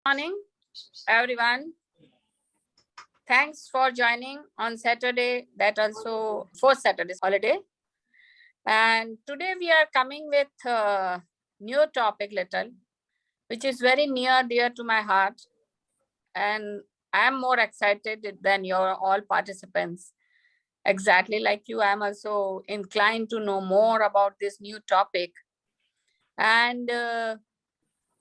Morning, everyone. Thanks for joining on Saturday, that also 4th Saturday's holiday. And today we are coming with a new topic little, which is very near dear to my heart. And I am more excited than your all participants. Exactly like you, I am also inclined to know more about this new topic. And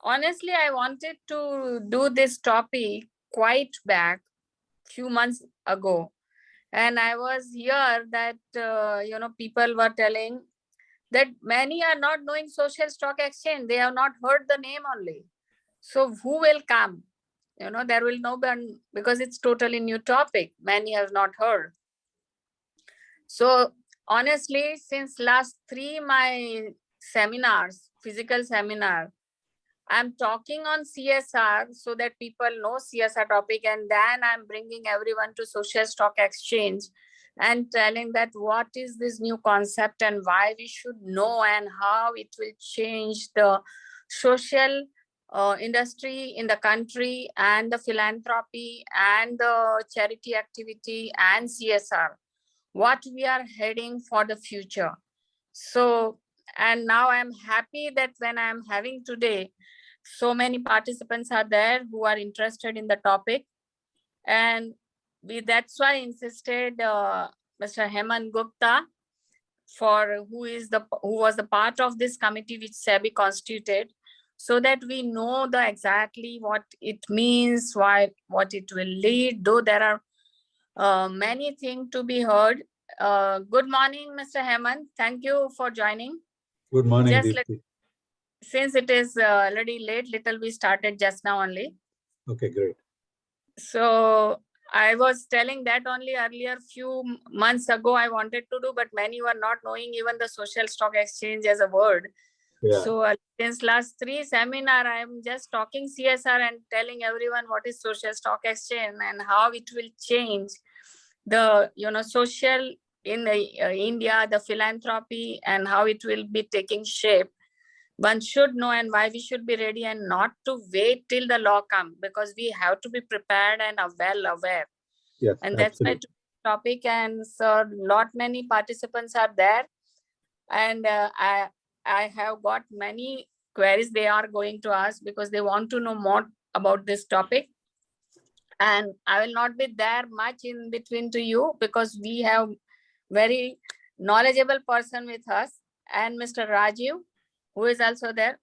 honestly, I wanted to do this topic quite back few months ago, and I was here that people were telling that many are not knowing social stock exchange. They have not heard the name only. So who will come? There will no one, because it's totally new topic. Many have not heard. So honestly, since last 3 my seminars, physical seminar, I'm talking on CSR so that people know CSR topic, and then I'm bringing everyone to social stock exchange and telling that what is this new concept and why we should know and how it will change the social industry in the country and the philanthropy and the charity activity and CSR, what we are heading for the future. So, and now I'm happy that when I'm having today, so many participants are there who are interested in the topic, and that's why I insisted Mr. Hemant Gupta, who was the part of this committee which SEBI constituted, so that we know the exactly what it means, what it will lead. Though there are many things to be heard. Good morning, Mr. Hemant. Thank you for joining. Good morning, Dipti. Since it is already late, we started just now only. Okay, great. So I was telling that only earlier, few months ago, I wanted to do, but many were not knowing even the social stock exchange as a word. Yeah. So since last 3 seminar, I am just talking CSR and telling everyone what is social stock exchange and how it will change the social in India, the philanthropy, and how it will be taking shape. One should know and why we should be ready and not to wait till the law comes, because we have to be prepared and well aware. Yes, and that's absolutely. my topic. And so many participants are there, and I have got many queries they are going to ask because they want to know more about this topic. And I will not be there much in between to you because we have very knowledgeable person with us, and Mr. Rajiv, who is also there.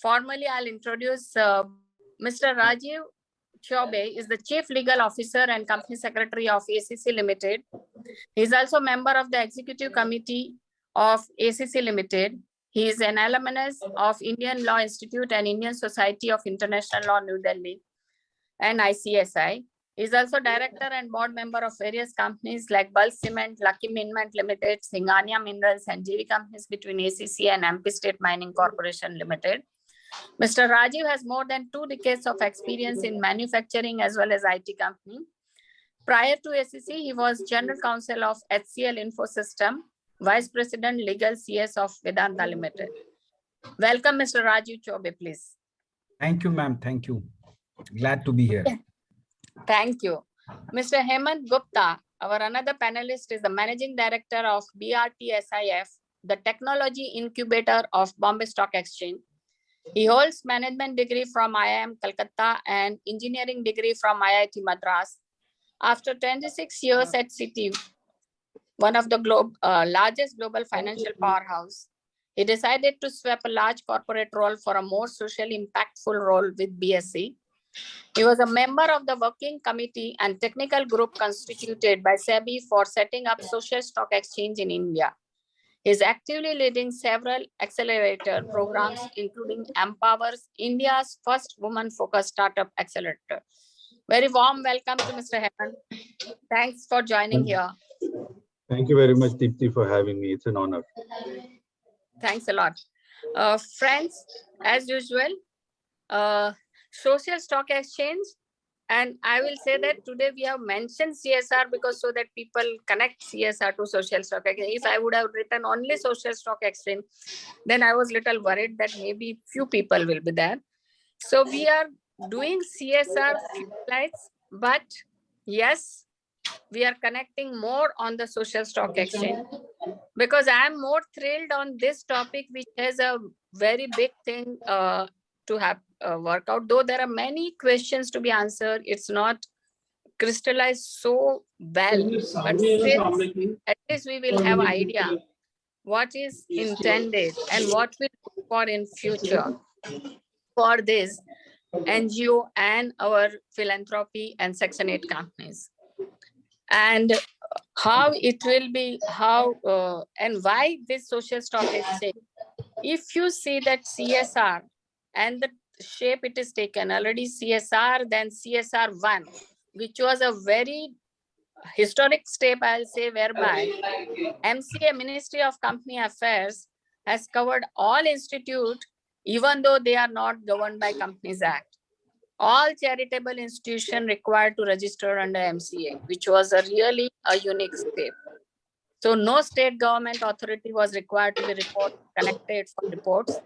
Formally, I'll introduce Mr. Rajiv Choubey is the Chief Legal Officer and Company Secretary of ACC Limited. He is also member of the Executive Committee of ACC Limited. He is an alumnus of Indian Law Institute and Indian Society of International Law, New Delhi, and ICSI. He is also director and board member of various companies like Bulk Cement, Lucky Minment Limited, Singhania Minerals, and JV companies between ACC and MP State Mining Corporation Limited. Mr. Rajiv has more than 2 decades of experience in manufacturing as well as IT company. Prior to ACC, he was General Counsel of HCL Infosystem, Vice President Legal CS of Vedanta Limited. Welcome, Mr. Rajiv Choubey, please. Thank you, ma'am. Thank you. Glad to be here. Thank you. Mr. Hemant Gupta, our another panelist, is the Managing Director of BRTSIF, the Technology Incubator of Bombay Stock Exchange. He holds management degree from IIM Calcutta and engineering degree from IIT Madras. After 26 years at Citi, one of the largest global financial powerhouse, he decided to swap a large corporate role for a more socially impactful role with BSE. He was a member of the working committee and technical group constituted by SEBI for setting up social stock exchange in India. He is actively leading several accelerator programs, including Empower's India's first woman-focused startup accelerator. Very warm welcome to Mr. Hemant. Thanks for joining here. Thank you very much, Dipti, for having me. It's an honor. Thanks a lot. Friends, as usual, social stock exchange, and I will say that today we have mentioned CSR because so that people connect CSR to social stock exchange. If I would have written only social stock exchange, then I was little worried that maybe few people will be there. So we are doing CSR slides, but yes, we are connecting more on the social stock exchange because I am more thrilled on this topic, which has a very big thing to have work out. Though there are many questions to be answered, it's not crystallized so well. But since at least we will have idea what is intended and what we look for in future for this NGO and our philanthropy and Section 8 companies. And how it will be, and why this social stock exchange. If you see that CSR and the shape it is taken, already CSR, then CSR1, which was a very historic step, I'll say, whereby MCA, Ministry of Company Affairs, has covered all institutes, even though they are not governed by Companies Act. All charitable institutions required to register under MCA, which was really a unique step. So no state government authority was required to be connected for reports.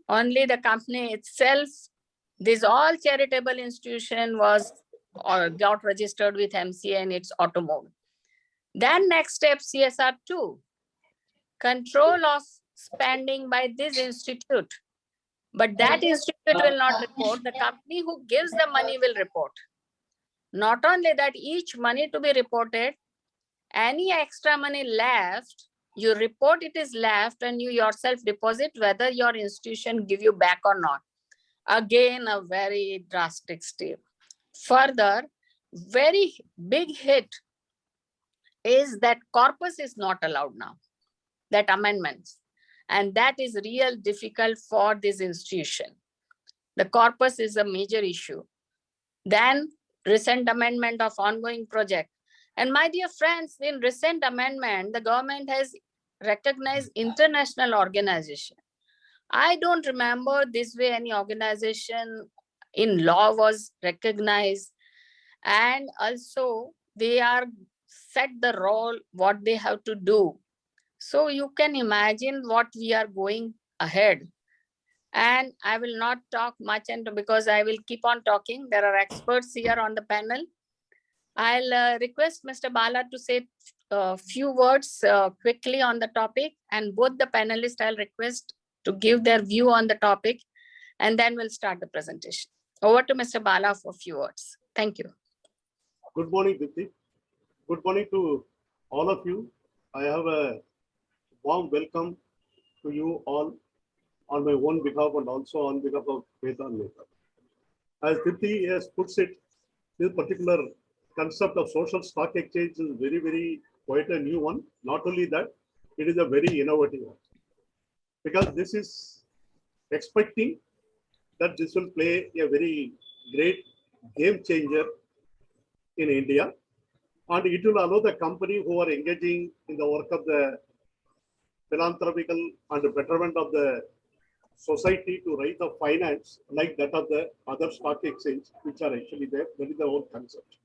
Only the company itself, this all charitable institution was or got registered with MCA in its auto mode. Then next step, CSR2, control of spending by this institute. But that institute will not report. The company who gives the money will report. Not only that, each money to be reported, any extra money left, you report it is left and you yourself deposit whether your institution give you back or not. Again, a very drastic step. Further, very big hit is that corpus is not allowed now, that amendments. And that is real difficult for this institution. The corpus is a major issue. Then recent amendment of ongoing project. And my dear friends, in recent amendment, the government has recognized international organization. I don't remember this way any organization in law was recognized. And also they are set the role, what they have to do. So you can imagine what we are going ahead. And I will not talk much because I will keep on talking. There are experts here on the panel. I'll request Mr. Bala to say a few words quickly on the topic, and both the panelists I'll request to give their view on the topic, and then we'll start the presentation. Over to Mr. Bala for a few words. Thank you. Good morning, Dipti. Good morning to all of you. I have a warm welcome to you all on my own behalf and also on behalf of Mehta Mehta. As Dipti has put it, this particular concept of social stock exchange is very quite a new one. Not only that, it is a very innovative one. Because this is expecting that this will play a very great game changer in India. And it will allow the company who are engaging in the work of the philanthropical and betterment of the society to raise the finance like that of the other stock exchange, which are actually there. That is the whole concept.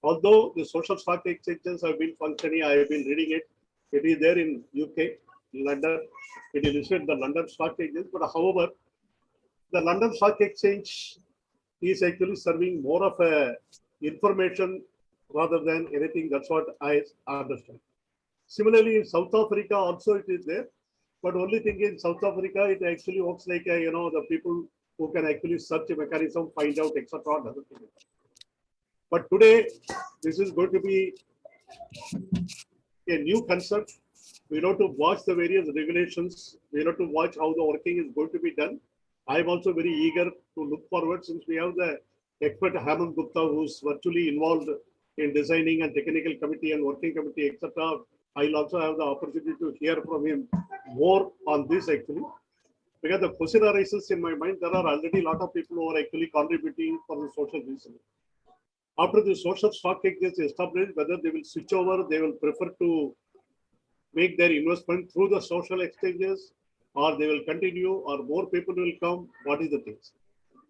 Although the social stock exchanges have been functioning, I have been reading it. It is there in UK, London. It is listed in the London Stock Exchange. But however, the London Stock Exchange is actually serving more of a information rather than anything. That's what I understand. Similarly, in South Africa also it is there. But only thing in South Africa, it actually works like the people who can actually search a mechanism, find out, etc. But today, this is going to be a new concept. We have to watch the various regulations. We have to watch how the working is going to be done. I am also very eager to look forward, since we have the expert Hemant Gupta, who's virtually involved in designing and technical committee and working committee, etc. I'll also have the opportunity to hear from him more on this actually. Because the question arises in my mind, there are already a lot of people who are actually contributing for the social reason. After the social stock exchange is established, whether they will switch over, they will prefer to make their investment through the social exchanges, or they will continue, or more people will come. What is the things?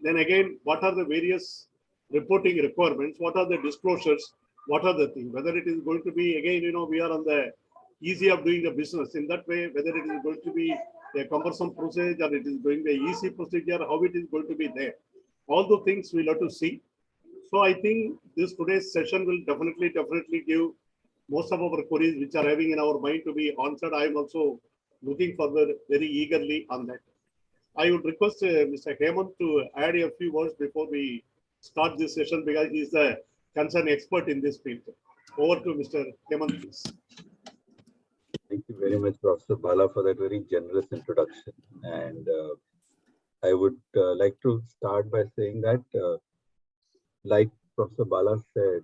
Then again, what are the various reporting requirements? What are the disclosures? What are the things? Whether it is going to be, again, we are on the easy of doing the business. In that way, whether it is going to be a cumbersome procedure or it is going to be an easy procedure, how it is going to be there. all the things we'll have to see. So I think this today's session will definitely give most of our queries which are having in our mind to be answered. I am also looking forward very eagerly on that. I would request Mr. Hemant to add a few words before we start this session because he is the concerned expert in this field. Over to Mr. Hemant, please. Thank you very much, Professor Bala, for that very generous introduction. And I would like to start by saying that, like Professor Bala said,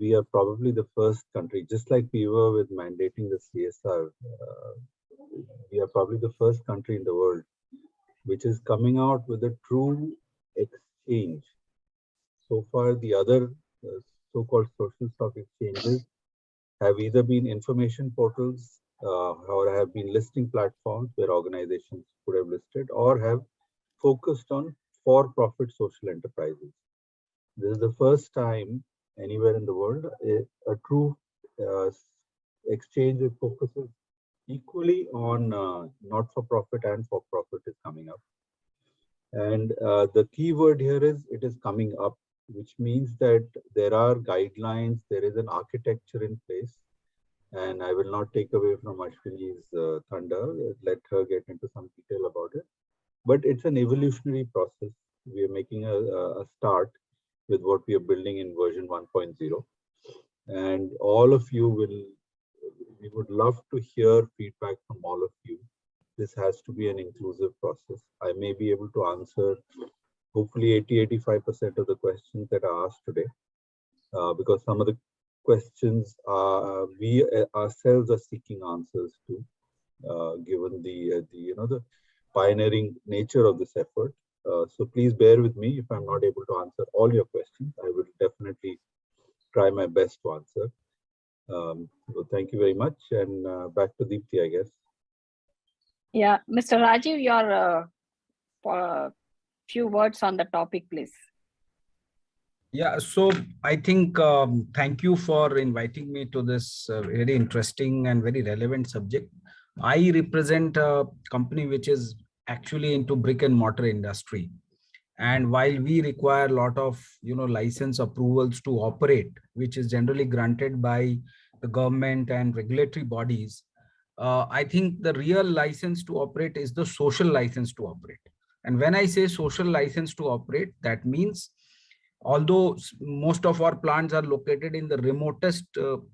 we are probably the first country, just like we were with mandating the CSR, we are probably the first country in the world which is coming out with a true exchange. So far, the other so-called social stock exchanges have either been information portals or have been listing platforms where organizations could have listed or have focused on for-profit social enterprises. This is the first time anywhere in the world a true exchange that focuses equally on not-for-profit and for-profit is coming up. And the key word here is it is coming up, which means that there are guidelines, there is an architecture in place. And I will not take away from Ashwini's thunder, let her get into some detail about it. But it's an evolutionary process. We are making a start with what we are building in version 1.0. And all of you we would love to hear feedback from all of you. This has to be an inclusive process. I may be able to answer hopefully 80-85% of the questions that are asked today, because some of the questions we ourselves are seeking answers to, given the pioneering nature of this effort. So please bear with me if I'm not able to answer all your questions. I will definitely try my best to answer. So thank you very much, and back to Dipti, I guess. Yeah, Mr. Rajiv, your few words on the topic, please. Yeah, so I think thank you for inviting me to this very interesting and very relevant subject. I represent a company which is actually into brick and mortar industry. And while we require a lot of license approvals to operate, which is generally granted by the government and regulatory bodies, I think the real license to operate is the social license to operate. And when I say social license to operate, that means although most of our plants are located in the remotest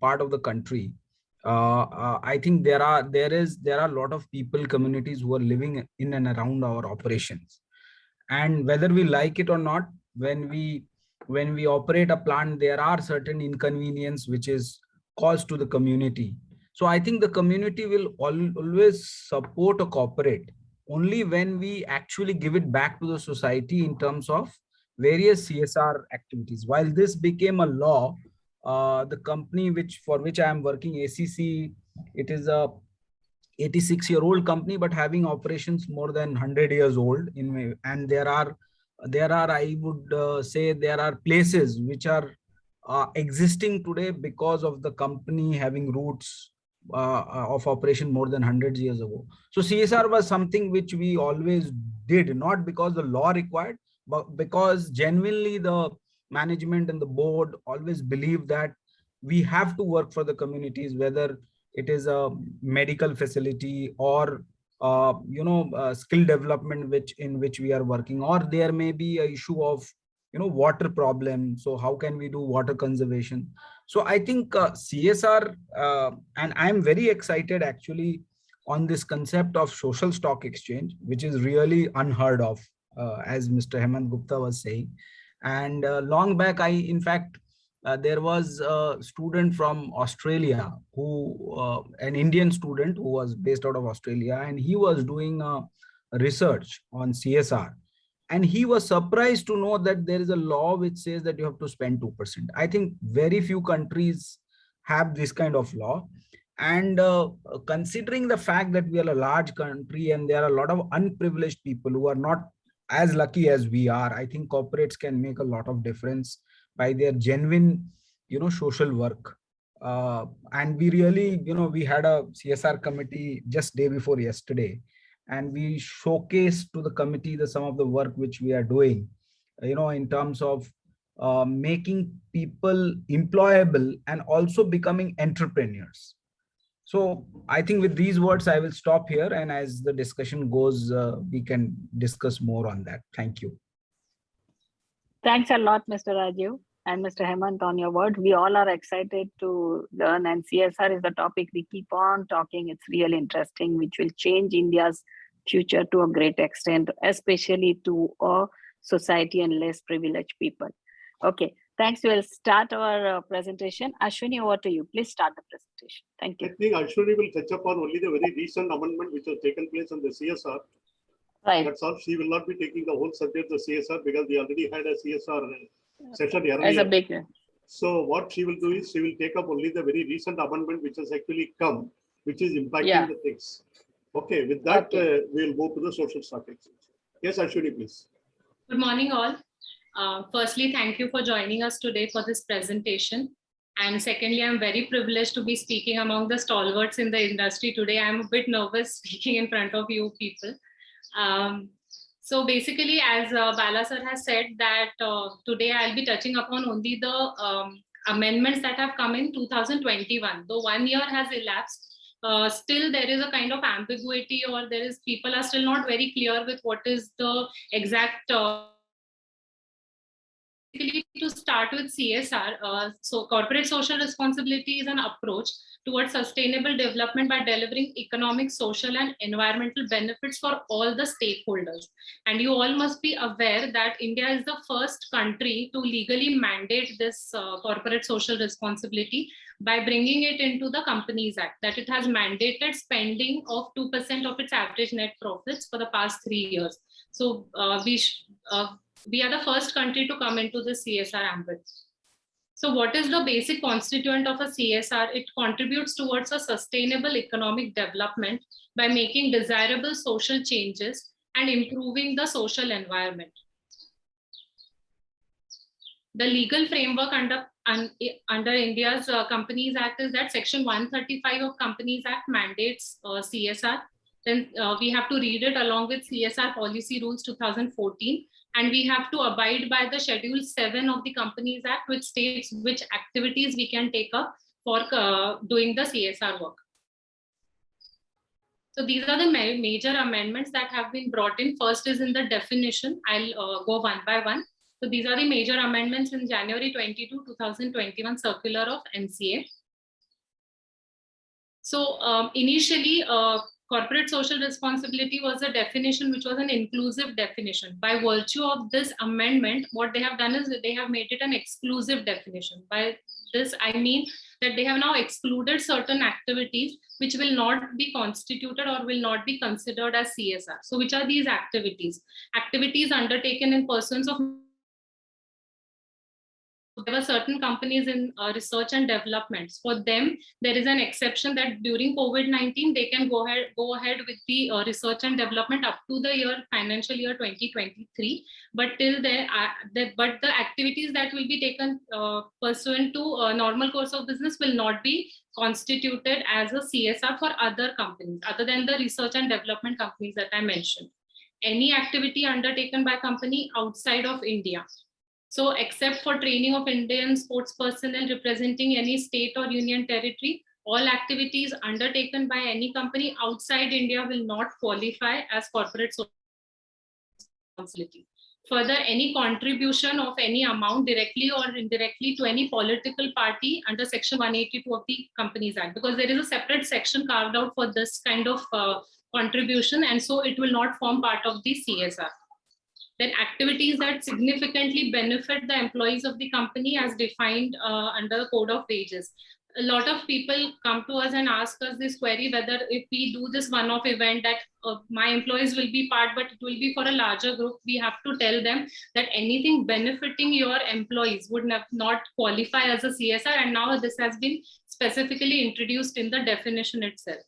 part of the country, I think there are a lot of people, communities who are living in and around our operations. And whether we like it or not, when we operate a plant, there are certain inconvenience which is caused to the community. So I think the community will always support or cooperate only when we actually give it back to the society in terms of various CSR activities. While this became a law, the company for which I am working, ACC, it is a 86-year-old company, but having operations more than 100 years old. And there are I would say there are places which are existing today because of the company having roots of operation more than 100 years ago. So CSR was something which we always did, not because the law required, but because genuinely the management and the board always believed that we have to work for the communities, whether it is a medical facility or skill development in which we are working, or there may be a issue of water problem. So how can we do water conservation? So I think CSR, and I'm very excited actually on this concept of social stock exchange, which is really unheard of, as Mr. Hemant Gupta was saying. And long back, there was a student from Australia an Indian student who was based out of Australia, and he was doing research on CSR. And he was surprised to know that there is a law which says that you have to spend 2%. I think very few countries have this kind of law. And considering the fact that we are a large country and there are a lot of unprivileged people who are not as lucky as we are, I think corporates can make a lot of difference by their genuine, social work. And we really, we had a CSR committee just day before yesterday, and we showcased to the committee some of the work which we are doing. in terms of making people employable and also becoming entrepreneurs. So I think with these words, I will stop here. And as the discussion goes, we can discuss more on that. Thank you. Thanks a lot, Mr. Rajiv and Mr. Hemant, on your words. We all are excited to learn, and CSR is the topic we keep on talking. It's really interesting, which will change India's future to a great extent, especially to a society and less privileged people. Okay, thanks. We'll start our presentation. Ashwini, over to you. Please start the presentation. Thank you. I think Ashwini will touch upon only the very recent amendment which has taken place on the CSR. Right. That's all. She will not be taking the whole subject of the CSR because we already had a CSR session As a earlier. big. So what she will do is she will take up only the very recent amendment which has actually come, which is impacting the things. Okay, with that, we'll go to the social stock exchange. Yes, Ashwini, please. Good morning, all. Firstly, thank you for joining us today for this presentation. And secondly, I'm very privileged to be speaking among the stalwarts in the industry today. I'm a bit nervous speaking in front of you people. So basically, as Bala sir has said, that today I'll be touching upon only the amendments that have come in 2021. Though 1 year has elapsed, still there is a kind of ambiguity, or people are still not very clear with what is the exact. To start with CSR, so corporate social responsibility is an approach towards sustainable development by delivering economic, social, and environmental benefits for all the stakeholders. And you all must be aware that India is the first country to legally mandate this corporate social responsibility by bringing it into the Companies Act, that it has mandated spending of 2% of its average net profits for the past 3 years. So we are the first country to come into the CSR ambit. So what is the basic constituent of a CSR? It contributes towards a sustainable economic development by making desirable social changes and improving the social environment. The legal framework under India's Companies Act is that Section 135 of Companies Act mandates CSR. Then we have to read it along with CSR Policy Rules 2014. And we have to abide by the Schedule 7 of the Companies Act, which states which activities we can take up for doing the CSR work. So these are the major amendments that have been brought in. First is in the definition. I'll go one by one. So these are the major amendments in January 22, 2021 circular of NCA. So initially, corporate social responsibility was a definition which was an inclusive definition. By virtue of this amendment, what they have done is that they have made it an exclusive definition. By this, I mean that they have now excluded certain activities which will not be constituted or will not be considered as CSR. So which are these activities? Activities undertaken in pursuance of. There were certain companies in research and development. For them, there is an exception that during COVID-19, they can go ahead with the research and development up to the financial year 2023. But till there, but the activities that will be taken pursuant to a normal course of business will not be constituted as a CSR for other companies, other than the research and development companies that I mentioned. Any activity undertaken by company outside of India. So except for training of Indian sports personnel representing any state or union territory, all activities undertaken by any company outside India will not qualify as corporate social responsibility. Further, any contribution of any amount directly or indirectly to any political party under Section 182 of the Companies Act, because there is a separate section carved out for this kind of contribution, and so it will not form part of the CSR. Then activities that significantly benefit the employees of the company as defined under the Code of Wages. A lot of people come to us and ask us this query, whether if we do this one-off event that my employees will be part, but it will be for a larger group, we have to tell them that anything benefiting your employees would not qualify as a CSR. And now this has been specifically introduced in the definition itself.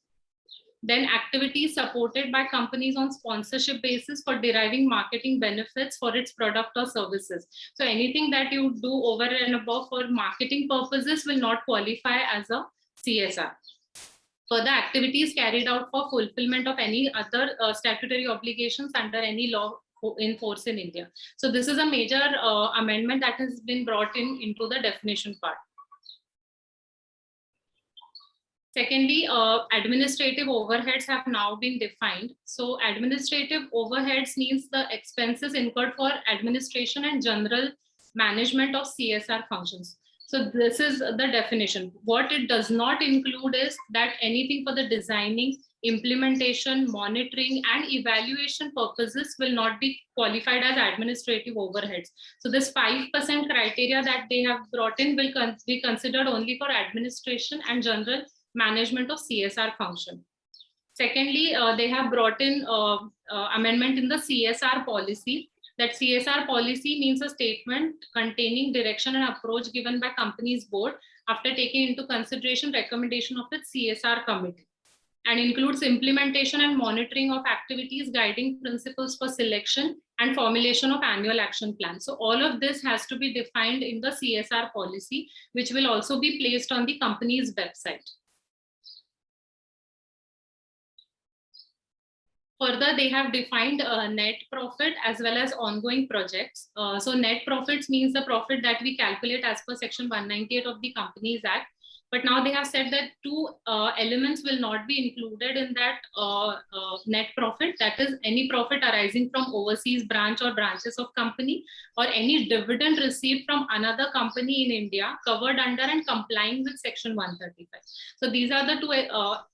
Then activities supported by companies on sponsorship basis for deriving marketing benefits for its product or services. So anything that you do over and above for marketing purposes will not qualify as a CSR. Further, activities carried out for fulfillment of any other statutory obligations under any law in force in India. So this is a major amendment that has been brought into the definition part. Secondly, administrative overheads have now been defined. So administrative overheads means the expenses incurred for administration and general management of CSR functions. So this is the definition. What it does not include is that anything for the designing, implementation, monitoring, and evaluation purposes will not be qualified as administrative overheads. So this 5% criteria that they have brought in will be considered only for administration and general management of CSR function. Secondly, they have brought in amendment in the CSR policy. That CSR policy means a statement containing direction and approach given by company's board after taking into consideration recommendation of its CSR committee, and includes implementation and monitoring of activities, guiding principles for selection and formulation of annual action plans. So all of this has to be defined in the CSR policy, which will also be placed on the company's website. Further, they have defined net profit as well as ongoing projects. So net profits means the profit that we calculate as per section 198 of the Companies Act. But now they have said that two elements will not be included in that net profit. That is any profit arising from overseas branch or branches of company, or any dividend received from another company in India covered under and complying with section 135. So these are the two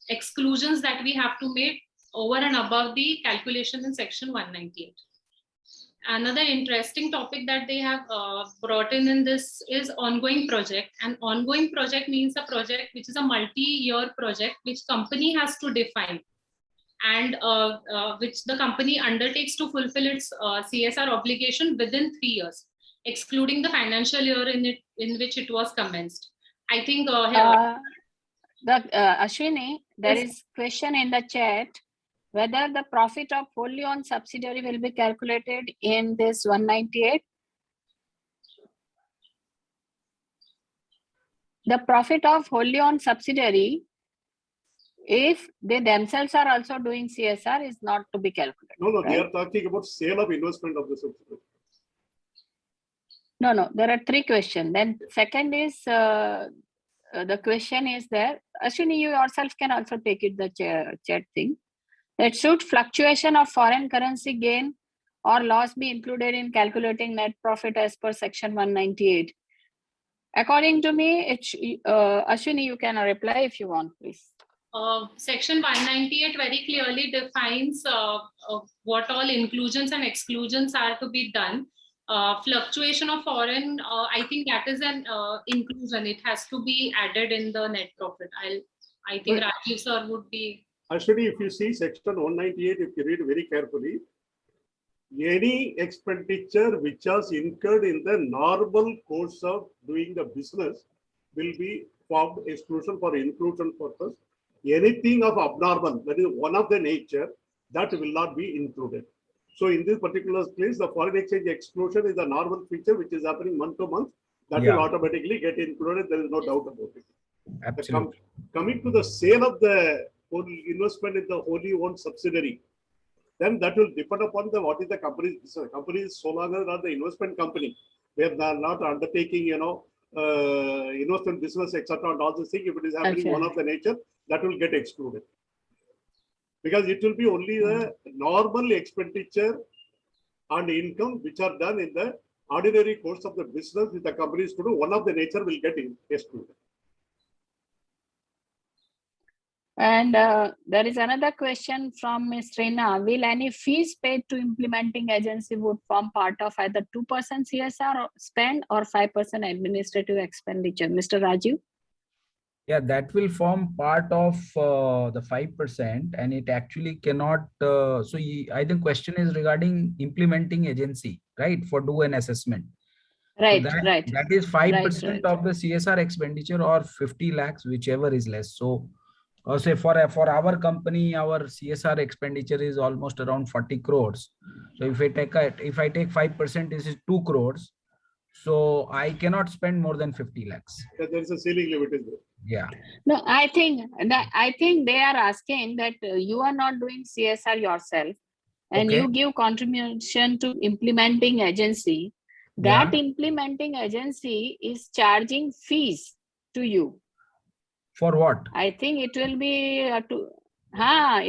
exclusions that we have to make over and above the calculation in section 198. Another interesting topic that they have brought in this is ongoing project. An ongoing project means a project which is a multi-year project which company has to define, and which the company undertakes to fulfill its CSR obligation within 3 years, excluding the financial year in which it was commenced. I think Ashwini, there Yes. is question in the chat whether the profit of wholly owned subsidiary will be calculated in this 198. The profit of wholly owned subsidiary, if they themselves are also doing CSR, is not to be calculated. No, they right? are talking about sale of investment of the subsidiary. No, there are 3 questions. Then second is, the question is there. Ashwini, you yourself can also take it, the chat thing. That should fluctuation of foreign currency gain or loss be included in calculating net profit as per section 198? According to me, Ashwini, you can reply if you want, please. Section 198 very clearly defines what all inclusions and exclusions are to be done. Fluctuation of foreign, I think that is an inclusion. It has to be added in the net profit. I think Rajiv sir would be. Actually, if you see section 198, if you read very carefully, any expenditure which was incurred in the normal course of doing the business will be formed exclusion for inclusion purpose. Anything of abnormal, that is one of the nature, that will not be included. So in this particular case, the foreign exchange exclusion is a normal feature which is happening month to month. That will automatically get included. There is no doubt about it. Absolutely. Coming to the sale of the investment in the wholly owned subsidiary, then that will depend upon what is the company's business. Company is so long as not the investment company, where they are not undertaking, investment business, etc. and all these things. If it is happening one of the nature, that will get excluded. Because it will be only the normal expenditure and income which are done in the ordinary course of the business with the companies to do, one of the nature will get excluded. And there is another question from Ms. Reena. Will any fees paid to implementing agency would form part of either 2% CSR spend or 5% administrative expenditure? Mr. Rajiv? Yeah, that will form part of the 5%, and it actually cannot. I think question is regarding implementing agency, right? For do an assessment. Right, So right. That is 5% right. of the CSR expenditure or 50 lakhs, whichever is less. So, say for our company, our CSR expenditure is almost around 40 crores. So if I take 5%, this is 2 crores. So I cannot spend more than 50 lakhs. There is a ceiling limit in there. Yeah. No, I think they are asking that you are not doing CSR yourself. and Okay. you give contribution to implementing agency, that Yeah. implementing agency is charging fees to you. For what? I think it will be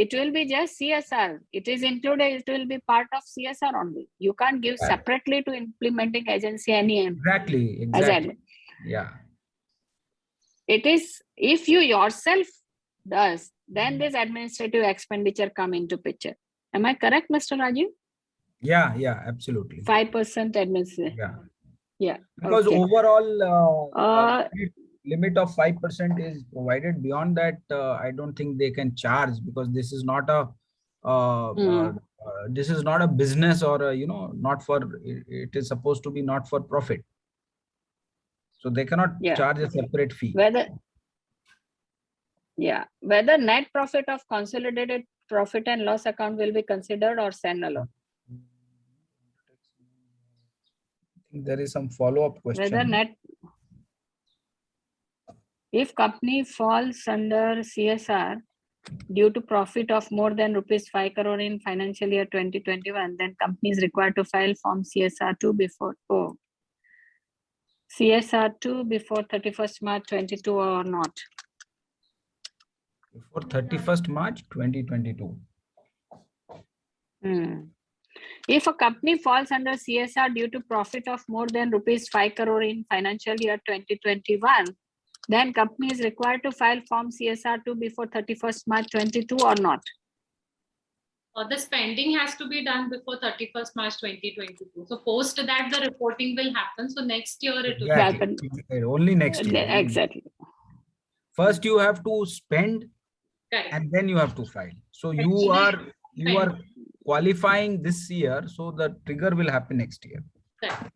it will be just CSR. It is included. It will be part of CSR only. You can't give Right. separately to implementing agency any. Exactly. As Exactly. Yeah. it is, if you yourself does, then this administrative expenditure come into picture. Am I correct, Mr. Rajiv? Yeah. Yeah. Absolutely. 5% administrative. Yeah. Yeah. Because Okay. overall Uh, limit of 5% is provided. Beyond that, I don't think they can charge, because this is not a this is not a business, or a, not for, it is supposed to be not for profit. So they cannot Yeah. charge a separate fee. whether net profit of consolidated profit and loss account will be considered or standalone. I think there is some follow-up question. Whether net, if company falls under CSR due to profit of more than rupees 5 crore in financial year 2021, then company is required to file form CSR2 before CSR2 before 31st March 22 or not. Before 31st March 2022. If a company falls under CSR due to profit of more than rupees 5 crore in financial year 2021, then company is required to file form CSR2 before 31st March 22 or not. The spending has to be done before 31st March 2022. So post that, the reporting will happen. So next year it will Exactly. Only next year. Exactly. First you have to spend, correct. and then you have to file. So you are qualifying this year, so the trigger will happen next year. Correct.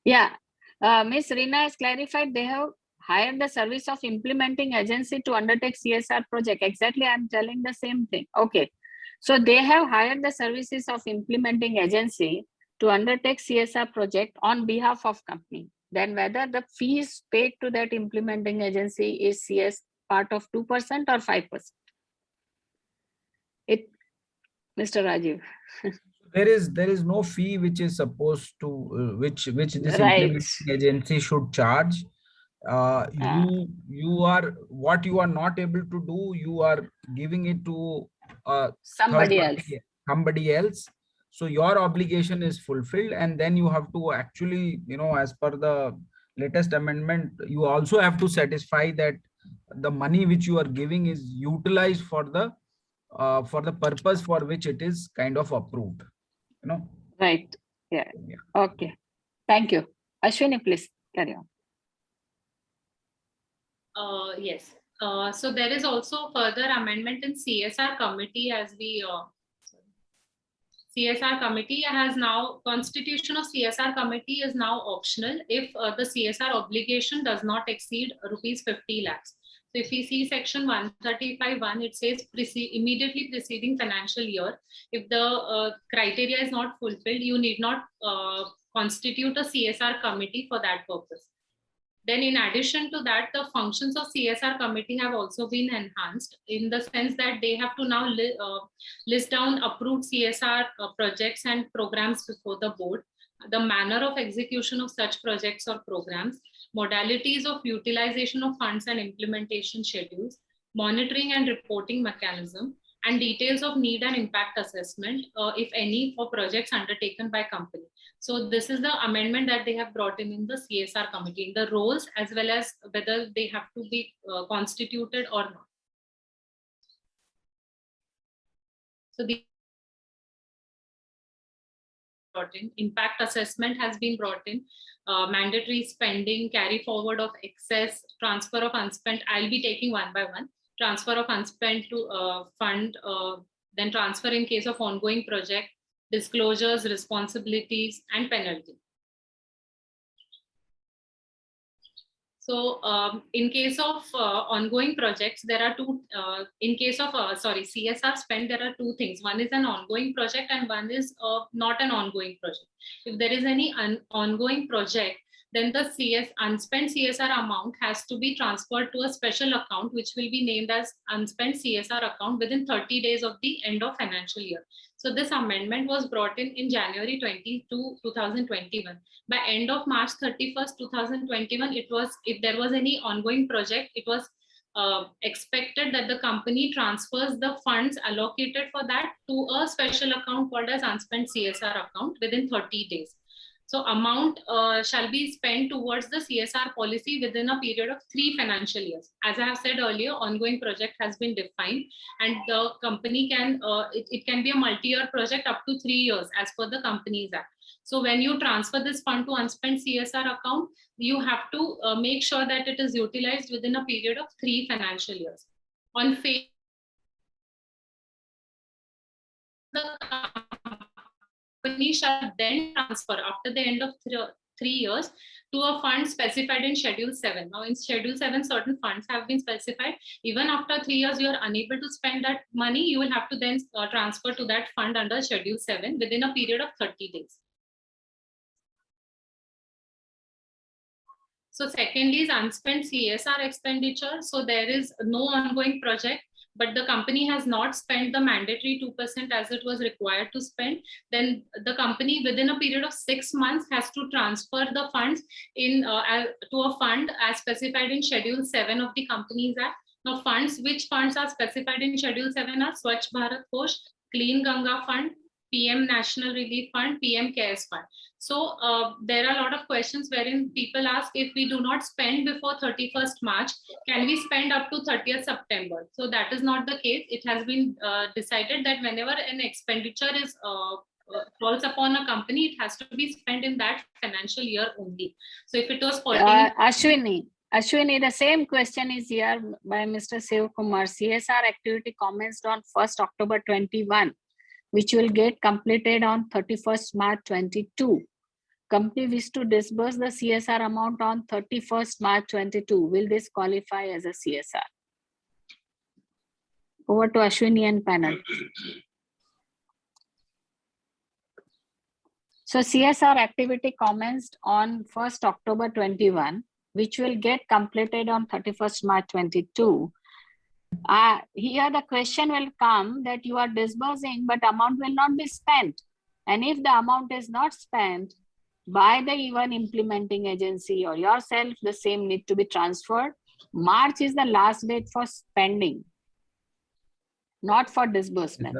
Yeah. Ms. Reena has clarified they have hired the service of implementing agency to undertake CSR project. Exactly, I'm telling the same thing. Okay. So they have hired the services of implementing agency to undertake CSR project on behalf of company. Then whether the fees paid to that implementing agency is CS part of 2% or 5%. Mr. Rajiv. There is no fee which is supposed to which this Right. implementing agency should charge. You are, what you are not able to do, you are giving it to Somebody else. So your obligation is fulfilled, and then you have to actually, as per the latest amendment, you also have to satisfy that the money which you are giving is utilized for the purpose for which it is kind of approved. Right. Yeah. Okay. Thank you. Ashwini, please carry on. Yes. So there is also further amendment in CSR committee, as we CSR committee has now, constitution of CSR committee is now optional if the CSR obligation does not exceed rupees 50 lakhs. So if we see section 135(1), it says immediately preceding financial year, if the criteria is not fulfilled, you need not constitute a CSR committee for that purpose. Then in addition to that, the functions of CSR committee have also been enhanced in the sense that they have to now list down approved CSR projects and programs before the board, the manner of execution of such projects or programs, modalities of utilization of funds and implementation schedules, monitoring and reporting mechanism, and details of need and impact assessment, if any, for projects undertaken by company. So this is the amendment that they have brought in the CSR committee, the roles as well as whether they have to be constituted or not. So the impact assessment has been brought in, mandatory spending, carry forward of excess, transfer of unspent. I'll be taking one by one. Transfer of unspent to fund, then transfer in case of ongoing project, disclosures, responsibilities, and penalty. So in case of ongoing projects, there are two, in case of, CSR spend, there are two things. One is an ongoing project and one is not an ongoing project. If there is any ongoing project, then the unspent CSR amount has to be transferred to a special account, which will be named as unspent CSR account within 30 days of the end of financial year. So this amendment was brought in January 22, 2021. By end of March 31st, 2021, if there was any ongoing project, it was expected that the company transfers the funds allocated for that to a special account called as unspent CSR account within 30 days. So amount shall be spent towards the CSR policy within a period of 3 financial years. As I have said earlier, ongoing project has been defined, and the company can, it can be a multi-year project up to 3 years as per the Companies Act. So when you transfer this fund to unspent CSR account, you have to make sure that it is utilized within a period of 3 financial years. On failure, the company shall then transfer after the end of 3 years to a fund specified in Schedule 7. Now in Schedule 7, certain funds have been specified. Even after 3 years, you are unable to spend that money, you will have to then transfer to that fund under Schedule 7 within a period of 30 days. So secondly is unspent CSR expenditure. So there is no ongoing project, but the company has not spent the mandatory 2% as it was required to spend. Then the company within a period of 6 months has to transfer the funds to a fund as specified in Schedule 7 of the Companies Act. Now which funds are specified in Schedule 7 are Swachh Bharat Kosh, Clean Ganga Fund, PM National Relief Fund, PM CARES Fund. So there are a lot of questions wherein people ask, if we do not spend before 31st March, can we spend up to 30th September? So that is not the case. It has been decided that whenever an expenditure is falls upon a company, it has to be spent in that financial year only. So if it was Ashwini, the same question is here by Mr. Shiv Kumar. CSR activity commenced on 1st October 21. Which will get completed on 31st March 22. Company wish to disburse the CSR amount on 31st March 22. Will this qualify as a CSR? Over to Ashwini and panel. So CSR activity commenced on 1st October 21, which will get completed on 31st March 22. Here the question will come that you are disbursing, but amount will not be spent. And if the amount is not spent by the even implementing agency or yourself, the same need to be transferred. March is the last date for spending, not for disbursement.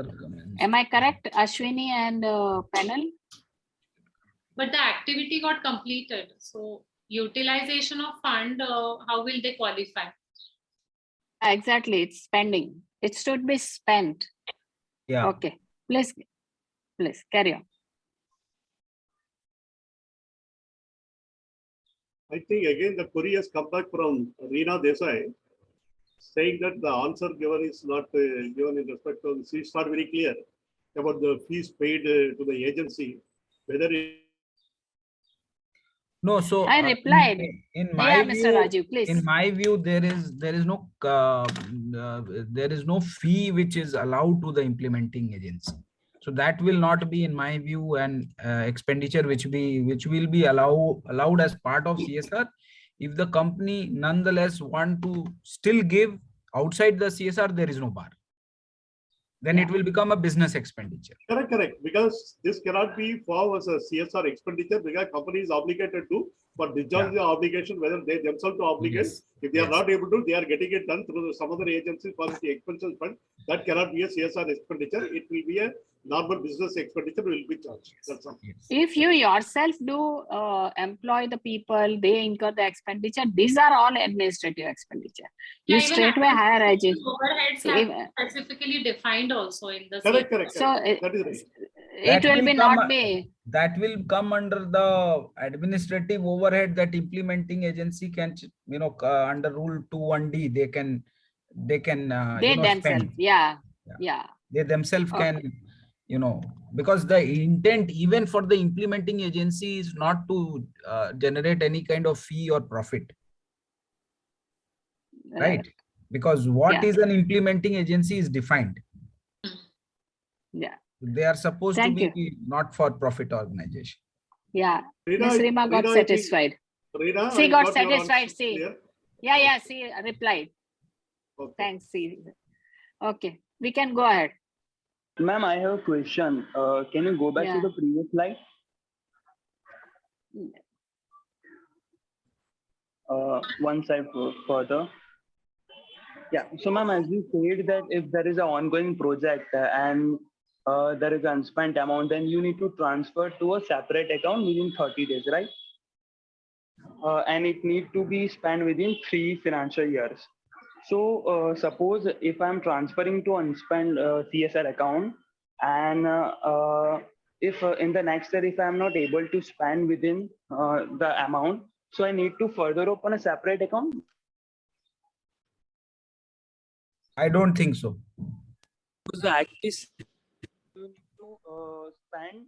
Am I correct, Ashwini and panel? But the activity got completed. So utilization of fund, how will they qualify? Exactly, it's spending. It should be spent. Yeah. Okay, please carry on. I think again the query has come back from Reena Desai, saying that the answer given is not given in respect of, she's not very clear about the fees paid to the agency, whether it. No, so I replied. In my view, Mr. Rajiv, please. In my view, there is no fee which is allowed to the implementing agency. So that will not be, in my view, an expenditure which will be allowed as part of CSR. If the company nonetheless want to still give outside the CSR, there is no bar. Then it will become a business expenditure. Correct. Because this cannot be for as a CSR expenditure, because company is obligated to for discharge the obligation, whether they themselves to obligate. Yes. If they are not able to, they are getting it done through some other agency for the expenses fund. That cannot be a CSR expenditure. It will be a normal business expenditure will be charged. That's all. Yes. If you yourself do employ the people, they incur the expenditure. These are all administrative expenditure. You straightway hire agents. Overheads have specifically defined also in the. Correct. So that is right. It will be not be. That will come under the administrative overhead that implementing agency can, under Rule 21D, they can themselves, spend. Yeah. They themselves can, because the intent even for the implementing agency is not to generate any kind of fee or profit, right? Because what is an implementing agency is defined. Yeah. They are supposed to be not for profit organization. Yeah, Ms. Rima got satisfied. Rina, She I got got your satisfied. answer See. clear. Yeah, she replied. Okay. Thanks, see. Okay, we can go ahead. Ma'am, I have a question. Can you go back to the previous slide? One slide further. Yeah. So, ma'am, as you said that if there is an ongoing project and there is an unspent amount, then you need to transfer to a separate account within 30 days, right? And it need to be spent within 3 financial years. So suppose if I'm transferring to unspent CSR account, and if in the next year, if I'm not able to spend within the amount, so I need to further open a separate account? I don't think so. Because the act is you need to spend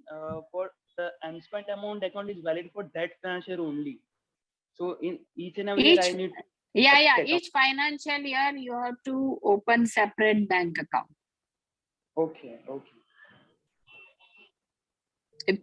for the unspent amount account is valid for that financial year only. So in each and every year I need. Yeah. Each financial year you have to open separate bank account. Okay.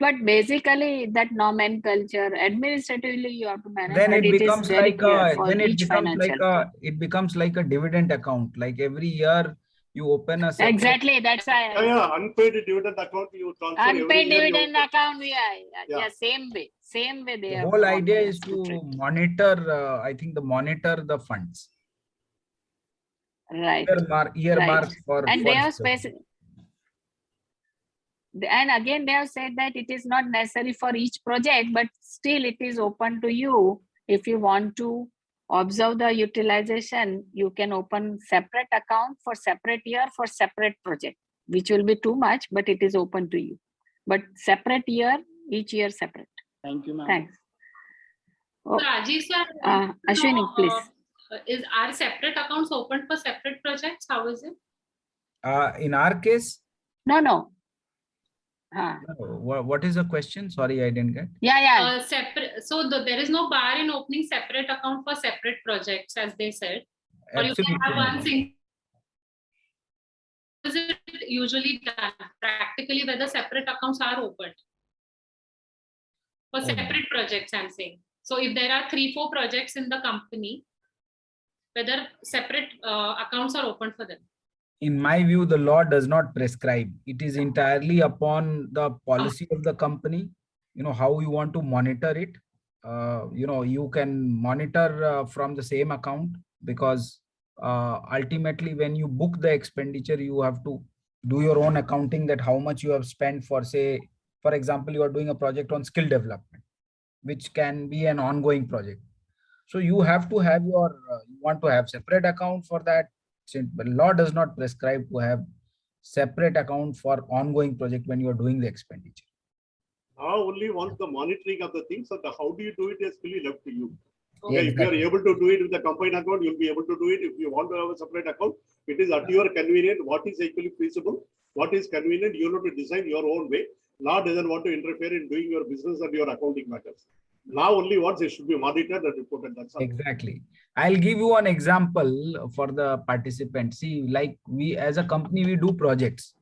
But basically that nomenclature, administratively you have to manage. Then but it becomes is very like clear a, for then it each becomes like financial a, year. it becomes like a dividend account. Like every year you open a separate. Exactly, that's why. Yeah, unpaid dividend account you transfer every Unpaid year. dividend account, Yeah. same way they The have whole to idea always is put it. to monitor, I think monitor the funds. Right. Earmarks for. And they have and again they have said that it is not necessary for each project, but still it is open to you. If you want to observe the utilization, you can open separate account for separate year for separate project, which will be too much, but it is open to you. But separate year, each year separate. Thank you, ma'am. Thanks. Oh, Rajiv sir, Ashwini, please. Are separate accounts open for separate projects? How is it? In our case, No. what is the question? Sorry, I didn't get. Separate. So there is no bar in opening separate account for separate projects, as they said. Or you Absolutely. can have one thing. Is it usually done practically where the separate accounts are opened for separate projects? I'm saying. So if there are 3-4 projects in the company, whether separate accounts are open for them. In my view, the law does not prescribe. It is entirely upon the policy of the company, how you want to monitor it. You can monitor from the same account, because ultimately when you book the expenditure, you have to do your own accounting that how much you have spent for, say, for example, you are doing a project on skill development, which can be an ongoing project. So you have to have you want to have separate account for that. But law does not prescribe to have separate account for ongoing project when you are doing the expenditure. Now only once the monitoring of the things, so how do you do it is fully left to you. Yeah, If you are able to do it with the combined account, you'll be able to do it. If you want to have a separate account, it is at your convenience. What is actually feasible, what is convenient, you have to decide your own way. Law doesn't want to interfere in doing your business and your accounting matters. Now only once it should be monitored and reported. That's all. Exactly. I'll give you an example for the participants. See, like we as a company, we do projects.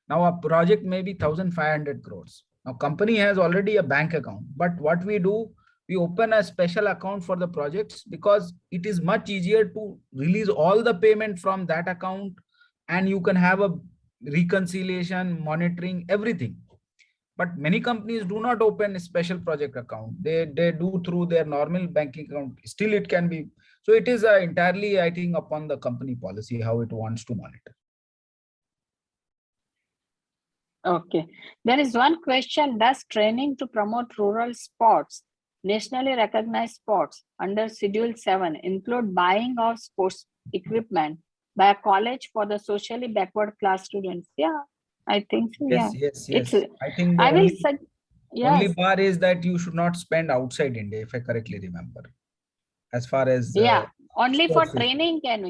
Now a project may be 1,500 crores. Now company has already a bank account, but what we do, we open a special account for the projects because it is much easier to release all the payment from that account, and you can have a reconciliation, monitoring, everything. But many companies do not open a special project account. They do through their normal banking account. Still it can be. So it is entirely, I think, upon the company policy, how it wants to monitor. Okay. There is one question. Does training to promote rural sports, nationally recognized sports under Schedule 7 include buying of sports equipment by a college for the socially backward class students? Yeah, I think so. Yes. It's, I think the only bar is that you should not spend outside India, if I correctly remember. As far as only for training can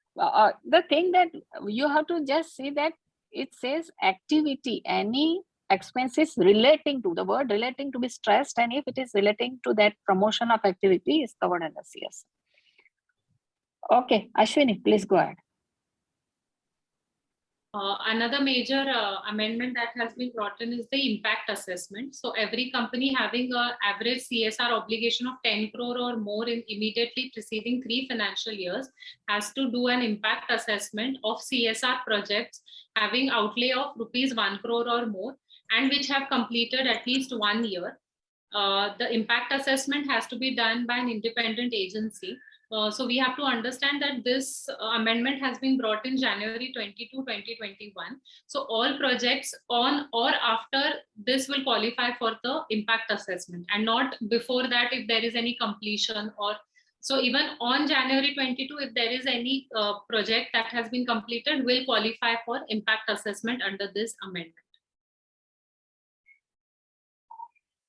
the thing that you have to just see that it says activity, any expenses relating to, the word relating to be stressed, and if it is relating to that promotion of activity is covered under CS. Okay, Ashwini, please go ahead. Another major amendment that has been brought in is the impact assessment. So every company having an average CSR obligation of 10 crore or more in immediately preceding 3 financial years has to do an impact assessment of CSR projects having outlay of rupees 1 crore or more and which have completed at least 1 year. The impact assessment has to be done by an independent agency. So we have to understand that this amendment has been brought in January 22, 2021. So all projects on or after this will qualify for the impact assessment and not before that if there is any completion or so even on January 22, if there is any project that has been completed will qualify for impact assessment under this amendment.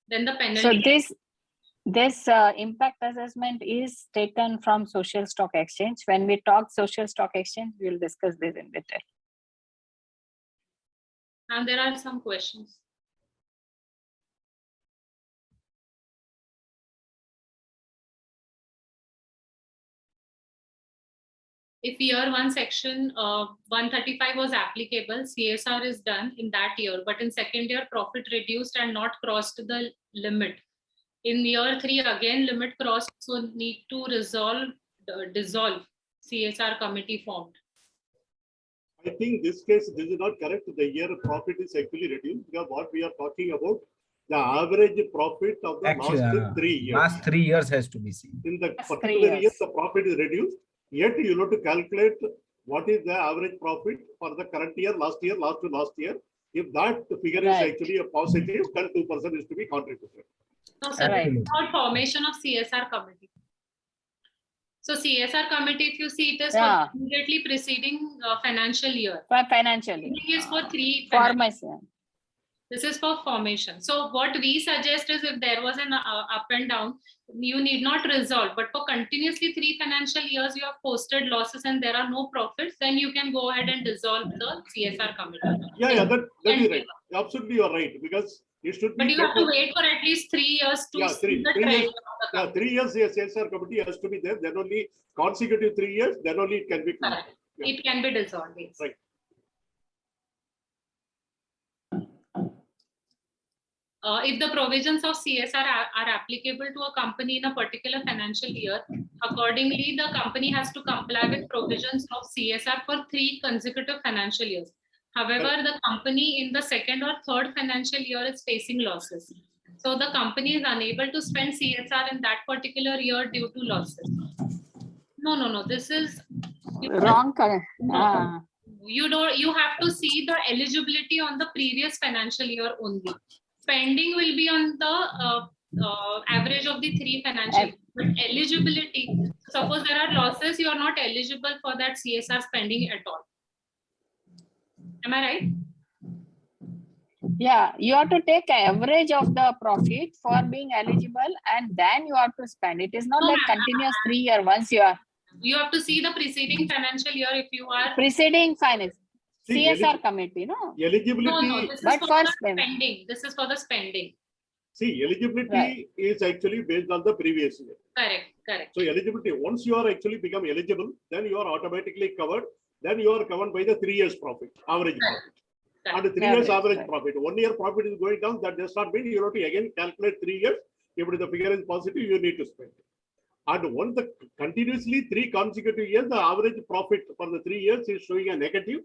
Then the penalty. So this impact assessment is taken from Social Stock Exchange. When we talk Social Stock Exchange, we will discuss this in detail. And there are some questions. If year 1 section 135 was applicable, CSR is done in that year, but in second year profit reduced and not crossed the limit. In year 3 again limit crossed, so need to dissolve CSR committee formed. I think this case, this is not correct. The year profit is actually reduced because what we are talking about, the average profit of the last 3 years. Last 3 years has to be seen. In the Last particular 3 year, the profit is reduced. Yet you have to calculate what is the average profit for the current year, last year, last to last year. If that figure is actually a positive, then 2% is to be contributed. No, sir, it's about formation of CSR committee. So CSR committee, if you see it is for immediately preceding financial year. For financial year. It is for 3 formation. This is for formation. So what we suggest is if there was an up and down, you need not resolve. But for continuously 3 financial years, you have posted losses and there are no profits, then you can go ahead and dissolve the CSR committee. Yeah, that is right. Absolutely, you are right. Because it should be. But you have to wait for at least 3 years to see the trend years, of the 3 years, the CSR committee has to be there. Then only consecutive 3 years, then only it can be. It can be dissolved. Yes. Right. If the provisions of CSR are applicable to a company in a particular financial year, accordingly, the company has to comply with provisions of CSR for 3 consecutive financial years. However, the company in the 2nd or 3rd financial year is facing losses. So the company is unable to spend CSR in that particular year due to losses. No. This is Wrong. No. You have to see the eligibility on the previous financial year only. Spending will be on the average of the 3 financial years, but eligibility, suppose there are losses, you are not eligible for that CSR spending at all. Am I right? Yeah, you have to take average of the profit for being eligible and then you have to spend. It is not that continuous 3 year once you are. You have to see the preceding financial year if you are. Preceding finance. CSR committee, no? Eligibility. No, this is but for the spending. This is for the spending. See, eligibility is actually based on the previous year. Correct. So eligibility, once you are actually become eligible, then you are automatically covered. Then you are covered by the 3 years profit, average profit. And the 3 years average profit. 1 year profit is going down. That does not mean you have to again calculate 3 years. If the figure is positive, you need to spend. And once the continuously 3 consecutive years, the average profit for the 3 years is showing a negative.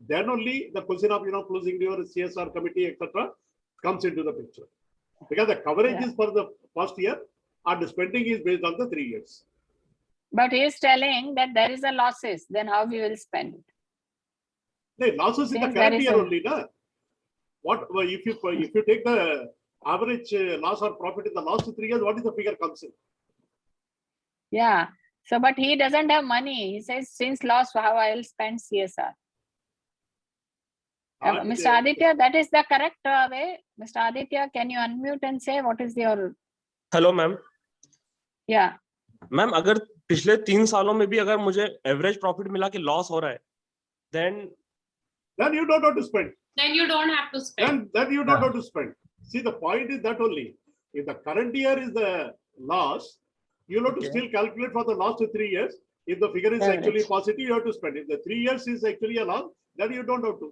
Then only the question of closing your CSR committee, etc., comes into the picture. Because the coverage is for the first year and the spending is based on the 3 years. But he is telling that there is a losses, then how we will spend it? The losses in the current year only, no? What if you take the average loss or profit in the last 3 years, what is the figure comes in? Yeah. So, but he doesn't have money. He says, since loss, how I will spend CSR? Mr. Aditya, that is the correct way. Mr. Aditya, can you unmute and say what is your? Hello, ma'am. Yeah. Ma'am अगर पिछले 3 सालों में भी अगर मुझे average profit मिला कि loss हो रहा है, then you don't have to spend. Then you don't have to spend. Then you don't have to spend. See, the point is that only. If the current year is the loss, you have to still calculate for the last 3 years. If the figure is actually positive, you have to spend. If the 3 years is actually a loss, Then you don't have to.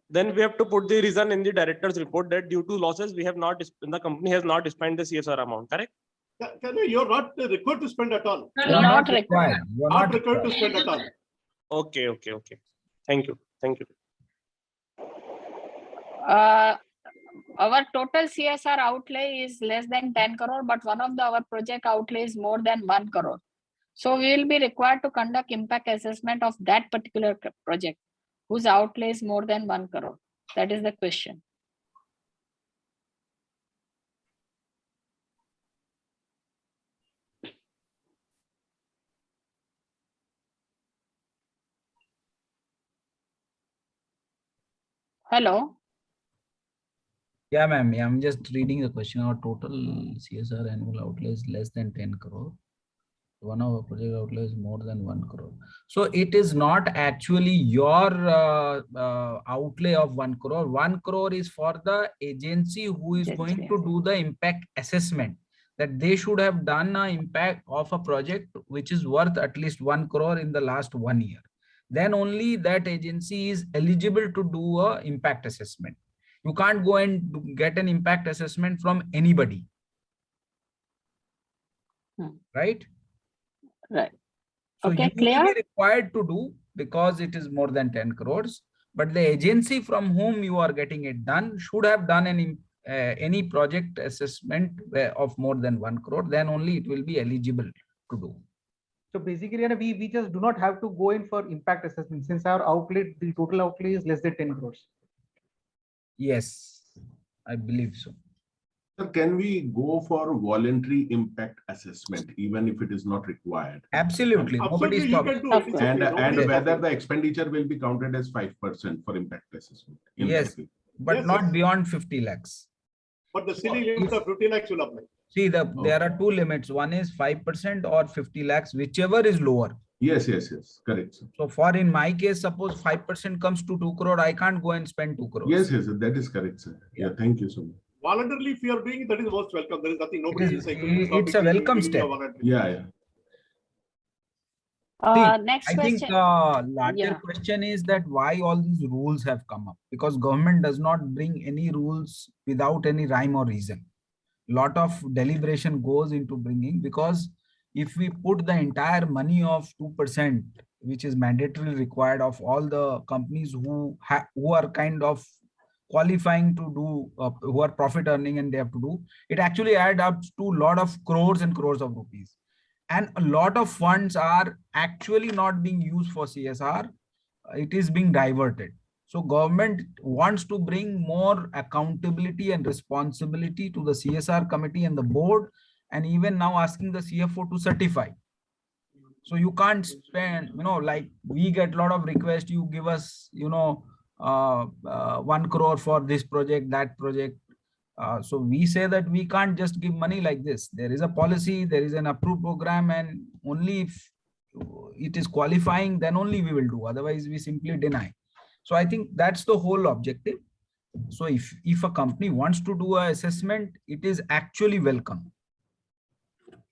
Then we have to put the reason in the director's report that due to losses, we have not, the company has not spent the CSR amount, correct? You're not required to spend at all. You are Not required. You are Not required to spend at all. Okay. Thank you. Our total CSR outlay is less than 10 crore, but one of our project outlay is more than 1 crore. So we will be required to conduct impact assessment of that particular project whose outlay is more than 1 crore. That is the question. Hello. Yeah, ma'am. Yeah, I'm just reading the question. Our total CSR annual outlay is less than 10 crore. One of our project outlay is more than 1 crore. So it is not actually your outlay of 1 crore. 1 crore is for the agency who is going to do the impact assessment. That they should have done an impact of a project which is worth at least 1 crore in the last 1 year. Then only that agency is eligible to do a impact assessment. You can't go and get an impact assessment from anybody. Right? Right. So Okay, you clear? will be required to do because it is more than 10 crores. But the agency from whom you are getting it done should have done any project assessment of more than 1 crore. Then only it will be eligible to do. So basically, we just do not have to go in for impact assessment since our outlay, the total outlay is less than 10 crores. Yes, I believe so. So can we go for voluntary impact assessment even if it is not required? Absolutely. Absolutely, you can do it. It's And, okay. and Nobody- whether the expenditure will be counted as 5% for impact assessment. in Yes, that way. but Yes, not yes. beyond 50 lakhs. But the silly limit of 50 lakhs will apply. See, there are two limits. One is 5% or 50 lakhs, whichever is lower. Yes, correct. Sir. So for in my case, suppose 5% comes to 2 crore, I can't go and spend 2 crores. Yes, that is correct, sir. Yeah, thank you so much. Voluntarily, if you are doing it, that is most welcome. There is nothing, nobody is saying. It's a welcome step. Yeah. Next I think question. larger question is that why all these rules have come up, because government does not bring any rules without any rhyme or reason. Lot of deliberation goes into bringing, because if we put the entire money of 2%, which is mandatorily required of all the companies who are kind of qualifying to do, who are profit earning and they have to do, it actually adds up to a lot of crores and crores of rupees. And a lot of funds are actually not being used for CSR. It is being diverted. So government wants to bring more accountability and responsibility to the CSR committee and the board, and even now asking the CFO to certify. So you can't spend, like we get a lot of requests, you give us, 1 crore for this project, that project. So we say that we can't just give money like this. There is a policy, there is an approved program, and only if it is qualifying, then only we will do. Otherwise, we simply deny. So I think that's the whole objective. So if a company wants to do an assessment, it is actually welcome.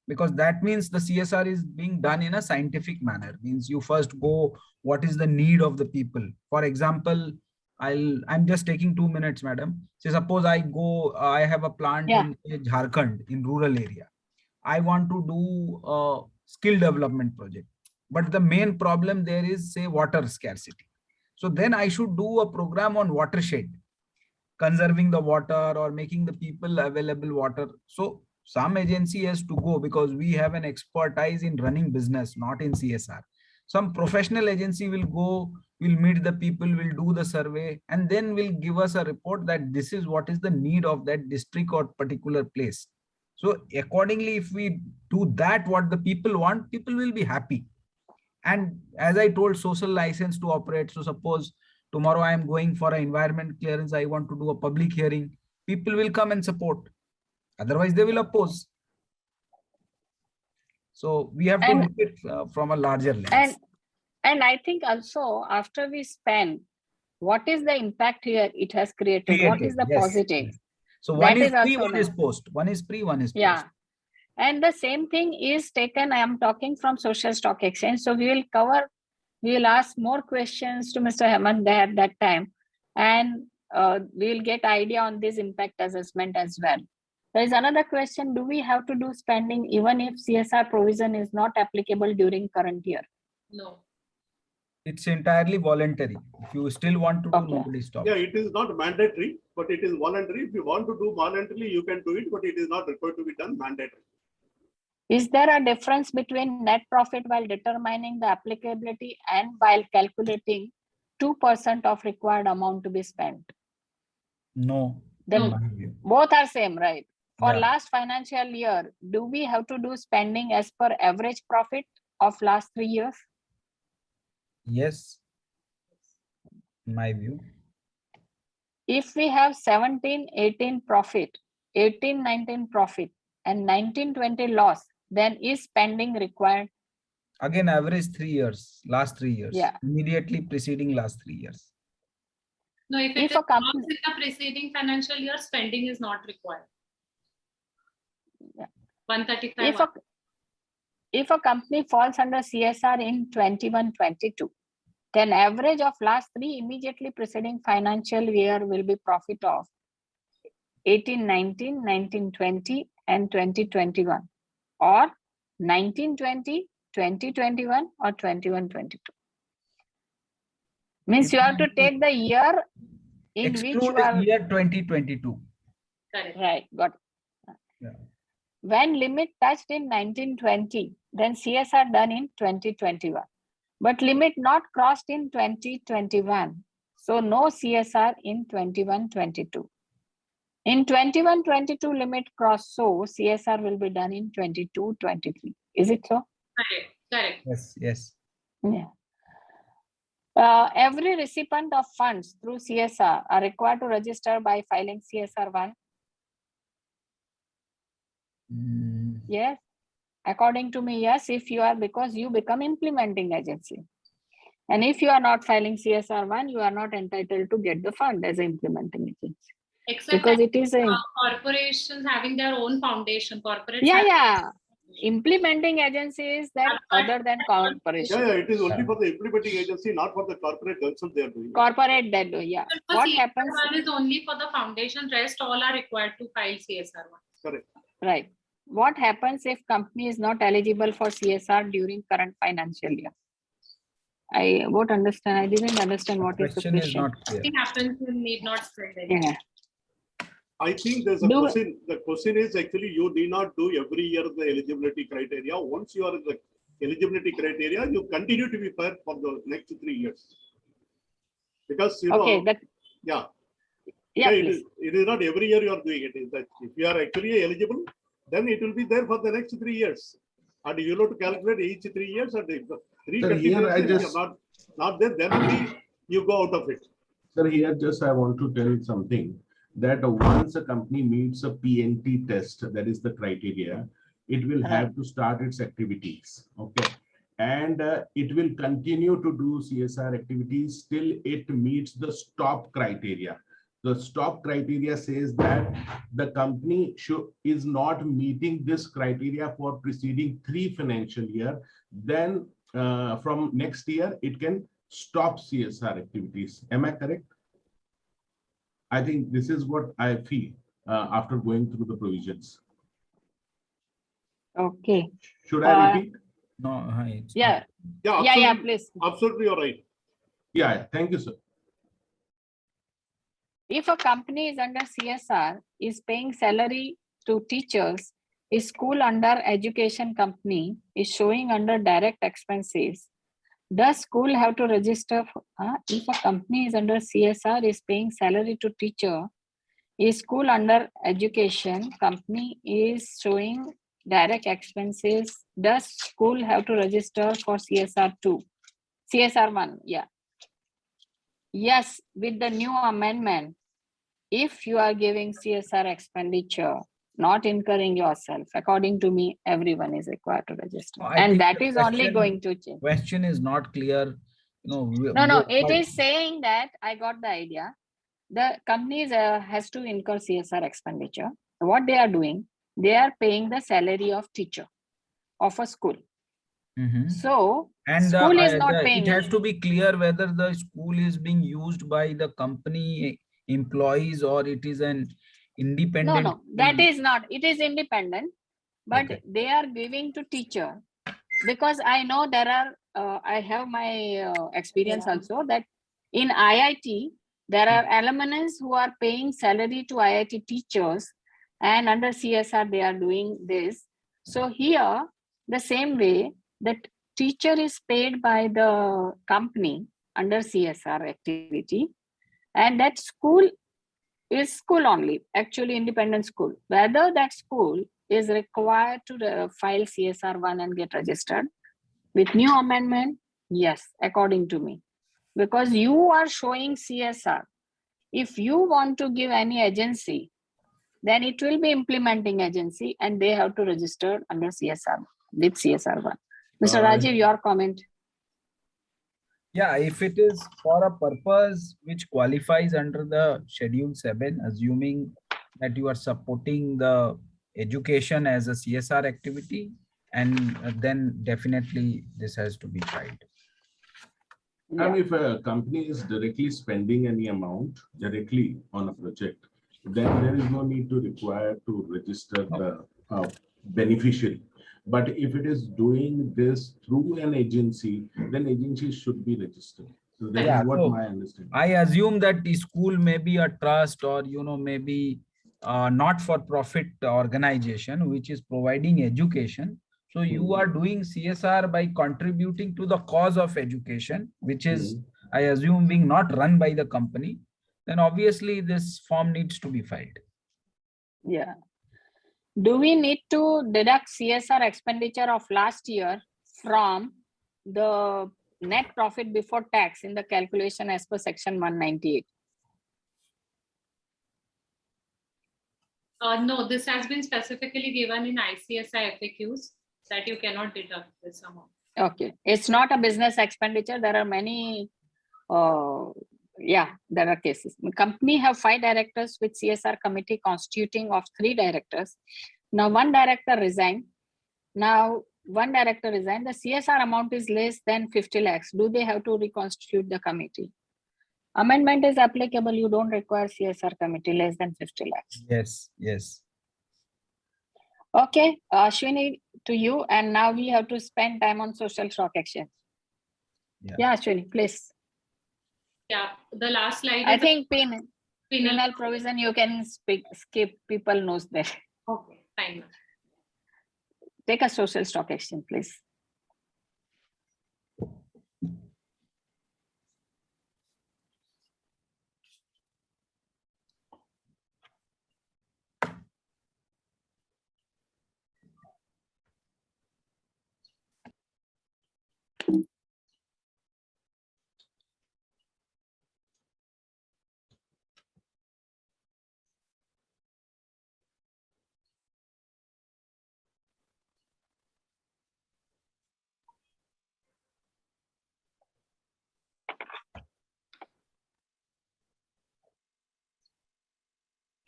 Because that means the CSR is being done in a scientific manner. Means you first go, what is the need of the people? For example, I'm just taking 2 minutes, madam. So suppose I have a plant in Jharkhand, in rural area. I want to do a skill development project. But the main problem there is, say, water scarcity. So then I should do a program on watershed, conserving the water or making the people available water. So some agency has to go, because we have an expertise in running business, not in CSR. Some professional agency will go, will meet the people, will do the survey, and then will give us a report that this is what is the need of that district or particular place. So accordingly, if we do that, what the people want, people will be happy. And as I told, social license to operate. So suppose tomorrow I am going for an environment clearance, I want to do a public hearing, people will come and support. Otherwise, they will oppose. So we have to look at it from a larger lens. And I think also after we spend, what is the impact here it has created? What is the positive? Yes. So one is pre, one is post. One is pre, one is post. Yeah. And the same thing is taken, I am talking from social stock exchange. So we will cover We will ask more questions to Mr. Hemant there at that time, and we will get idea on this impact assessment as well. There is another question: do we have to do spending even if CSR provision is not applicable during current year? No. It's entirely voluntary. If you still want to do, Okay. nobody stops. Yeah, it is not mandatory, but it is voluntary. If you want to do voluntarily, you can do it, but it is not required to be done mandatory. Is there a difference between net profit while determining the applicability and while calculating 2% of required amount to be spent? No. Then in my view. both are same, right? For Yeah. last financial year, do we have to do spending as per average profit of last 3 years? Yes. In my view. If we have 17-18 profit, 18-19 profit, and 19-20 loss, then is spending required? Again, average 3 years, last 3 years. Yeah. Immediately preceding last 3 years. No, if it If is a company- in the preceding financial year, spending is not required. Yeah. 135. If a company falls under CSR in 21-22, then average of last 3 immediately preceding financial year will be profit of 18-19, 19-20, and 20-21, or 19-20, 20-21, or 21-22. Means you have to take the year in which Exclude you are year 2022. Correct. right. Got it. Yeah. When limit touched in 1920, then CSR done in 2021, but limit not crossed in 2021. So no CSR in 21-22. In 21-22 limit cross, so CSR will be done in 22-23. Is it so? Correct. Correct. Yes, yes. Yeah. Every recipient of funds through CSR are required to register by filing CSR 1. Mm, Yes. According to me, yes, if you are, because you become implementing agency. And if you are not filing CSR 1, you are not entitled to get the fund as an implementing agency. Except Because that, it is a, corporations having their own foundation, corporate. yeah. Implementing agency is that other than corporation. Yeah, it is only for the implementing agency, not for the corporate themselves they are doing. Corporate that do, yeah. What happens? One is only for the foundation, rest all are required to file CSR 1. Correct. Right. What happens if company is not eligible for CSR during current financial year? I won't understand. I didn't understand what is the question is question. not clear. Nothing happens, you need not spend anything. Yeah. I think there's a Do- question. The question is actually you need not do every year the eligibility criteria. Once you are in the eligibility criteria, you continue to be fair for the next 3 years. Because you Okay. know, That. yeah. Yeah. Yeah, Please. it is not every year you are doing it. Is that if you are actually eligible, then it will be there for the next 3 years. And you will have to calculate each 3 years, and if the 3 Sir, here I continuously just- you are not there, then only you go out of it. Sir, here just I want to tell something that once a company meets a PNT test, that is the criteria, it will have to start its activities. Okay. And it will continue to do CSR activities till it meets the stop criteria. The stop criteria says that the company is not meeting this criteria for preceding 3 financial year. Then from next year, it can stop CSR activities. Am I correct? I think this is what I feel after going through the provisions. Okay. Should I repeat? No, it's Yeah. Yeah, Yeah. absolutely, Please. absolutely you're right. Yeah, thank you, sir. If a company is under CSR, is paying salary to teachers, is school under education company, is showing under direct expenses, does school have to register? If a company is under CSR, is paying salary to teacher, is school under education company, is showing direct expenses, does school have to register for CSR 2? CSR 1, yeah. Yes, with the new amendment, if you are giving CSR expenditure, not incurring yourself, according to me, everyone is required to register. I And think that the is only question- going to change. Question is not clear. No, No, it is saying that I got the idea. The companies has to incur CSR expenditure. What they are doing, they are paying the salary of teacher of a school. So And school is not paying. it has to be clear whether the school is being used by the company employees or it is an independent. No, that is not. It is independent, but Okay. they are giving to teacher, because I know there are. I have my experience also that in IIT there are alumni who are paying salary to IIT teachers, and under CSR they are doing this. So here the same way that teacher is paid by the company under CSR activity, and that school is school only, actually independent school. Whether that school is required to file CSR1 and get registered with new amendment, yes, according to me, because you are showing CSR. If you want to give any agency, then it will be implementing agency and they have to register under CSR with CSR1. Mr. Rajiv, your comment. Yeah, if it is for a purpose which qualifies under the Schedule 7, assuming that you are supporting the education as a CSR activity, and then definitely this has to be filed. And if a company is directly spending any amount directly on a project, then there is no need to require to register the beneficiary. But if it is doing this through an agency, then agencies should be registered. So that is what my understanding. I assume that the school may be a trust or, maybe not for profit organization, which is providing education. So you are doing CSR by contributing to the cause of education, which is, I assume, being not run by the company. Then obviously this form needs to be filed. Yeah. Do we need to deduct CSR expenditure of last year from the net profit before tax in the calculation as per section 198? No, this has been specifically given in ICSI FAQs that you cannot deduct this amount. Okay, it's not a business expenditure. There are many, there are cases. The company have 5 directors with CSR committee constituting of 3 directors. Now one director resigned. The CSR amount is less than 50 lakhs. Do they have to reconstitute the committee? Amendment is applicable. You don't require CSR committee less than 50 lakhs. Yes. Okay, Ashwini, to you. And now we have to spend time on social stock exchange. Yeah, Ashwini, please. Yeah, the last slide. I think penal provision you can skip. People knows that. Okay, fine. Take a social stock exchange, please.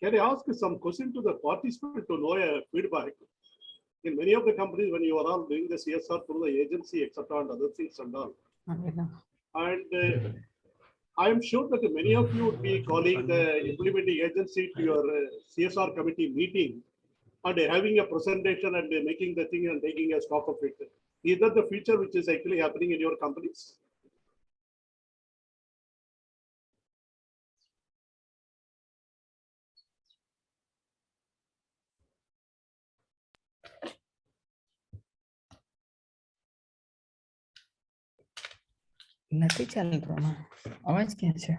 Can I ask some question to the participant to know a feedback? In many of the companies, when you are all doing the CSR through the agency, etc., and other things and all, and I am sure that many of you would be calling the implementing agency to your CSR committee meeting and having a presentation and making the thing and taking a stock of it. Is that the feature which is actually happening in your companies? નથી ચાલતો ને અવાજ ક્યાં છે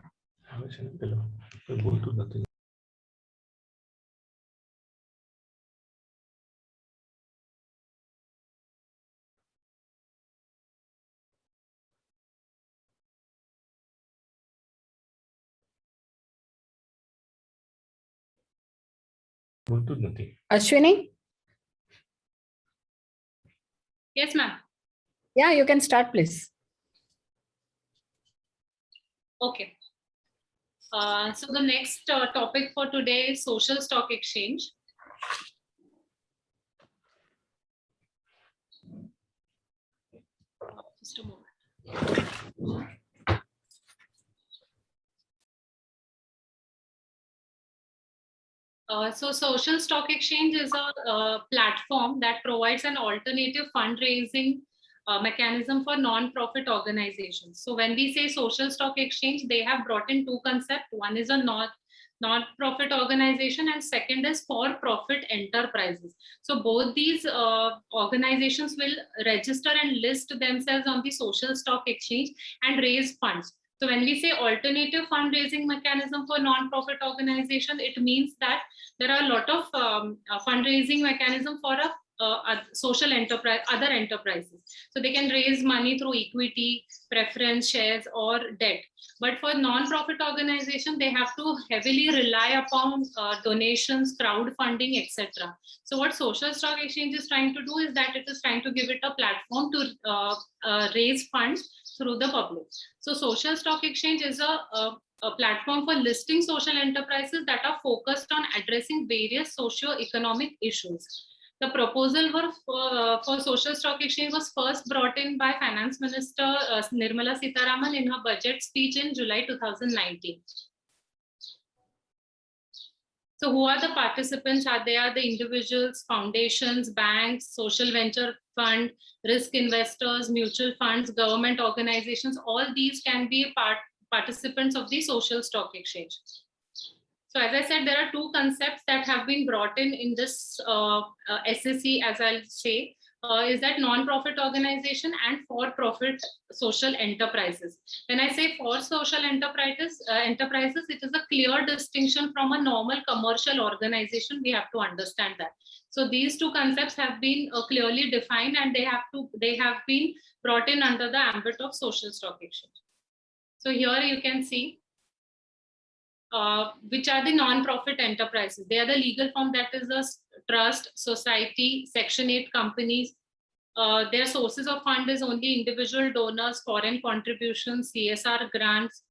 આવે છે ને પેલો કોઈ બોલતું નથી બોલતું જ નથી Ashwini? Yes, ma'am. Yeah, you can start, please. Okay. So the next topic for today is social stock exchange. Just a moment. So Social Stock Exchange is a platform that provides an alternative fundraising mechanism for non-profit organizations. So when we say Social Stock Exchange, they have brought in two concepts. One is a non-profit organization and second is for-profit enterprises. So both these organizations will register and list themselves on the Social Stock Exchange and raise funds. So when we say alternative fundraising mechanism for non-profit organization, it means that there are a lot of fundraising mechanism for a social enterprise, other enterprises. So they can raise money through equity, preference shares, or debt. But for non-profit organization, they have to heavily rely upon donations, crowdfunding, etc. So what Social Stock Exchange is trying to do is that it is trying to give it a platform to raise funds through the public. So Social Stock Exchange is a platform for listing social enterprises that are focused on addressing various socio-economic issues. The proposal for Social Stock Exchange was first brought in by Finance Minister Nirmala Sitharaman in her budget speech in July 2019. So who are the participants? They are the individuals, foundations, banks, social venture fund, risk investors, mutual funds, government organizations. All these can be participants of the Social Stock Exchange. So as I said, there are two concepts that have been brought in this SSE, as I'll say, is that non-profit organization and for-profit social enterprises. When I say for social enterprises, it is a clear distinction from a normal commercial organization. We have to understand that. So these two concepts have been clearly defined and they have been brought in under the ambit of Social Stock Exchange. So here you can see which are the non-profit enterprises. They are the legal form that is a trust, society, Section 8 companies. Their sources of fund is only individual donors, foreign contributions, CSR grants.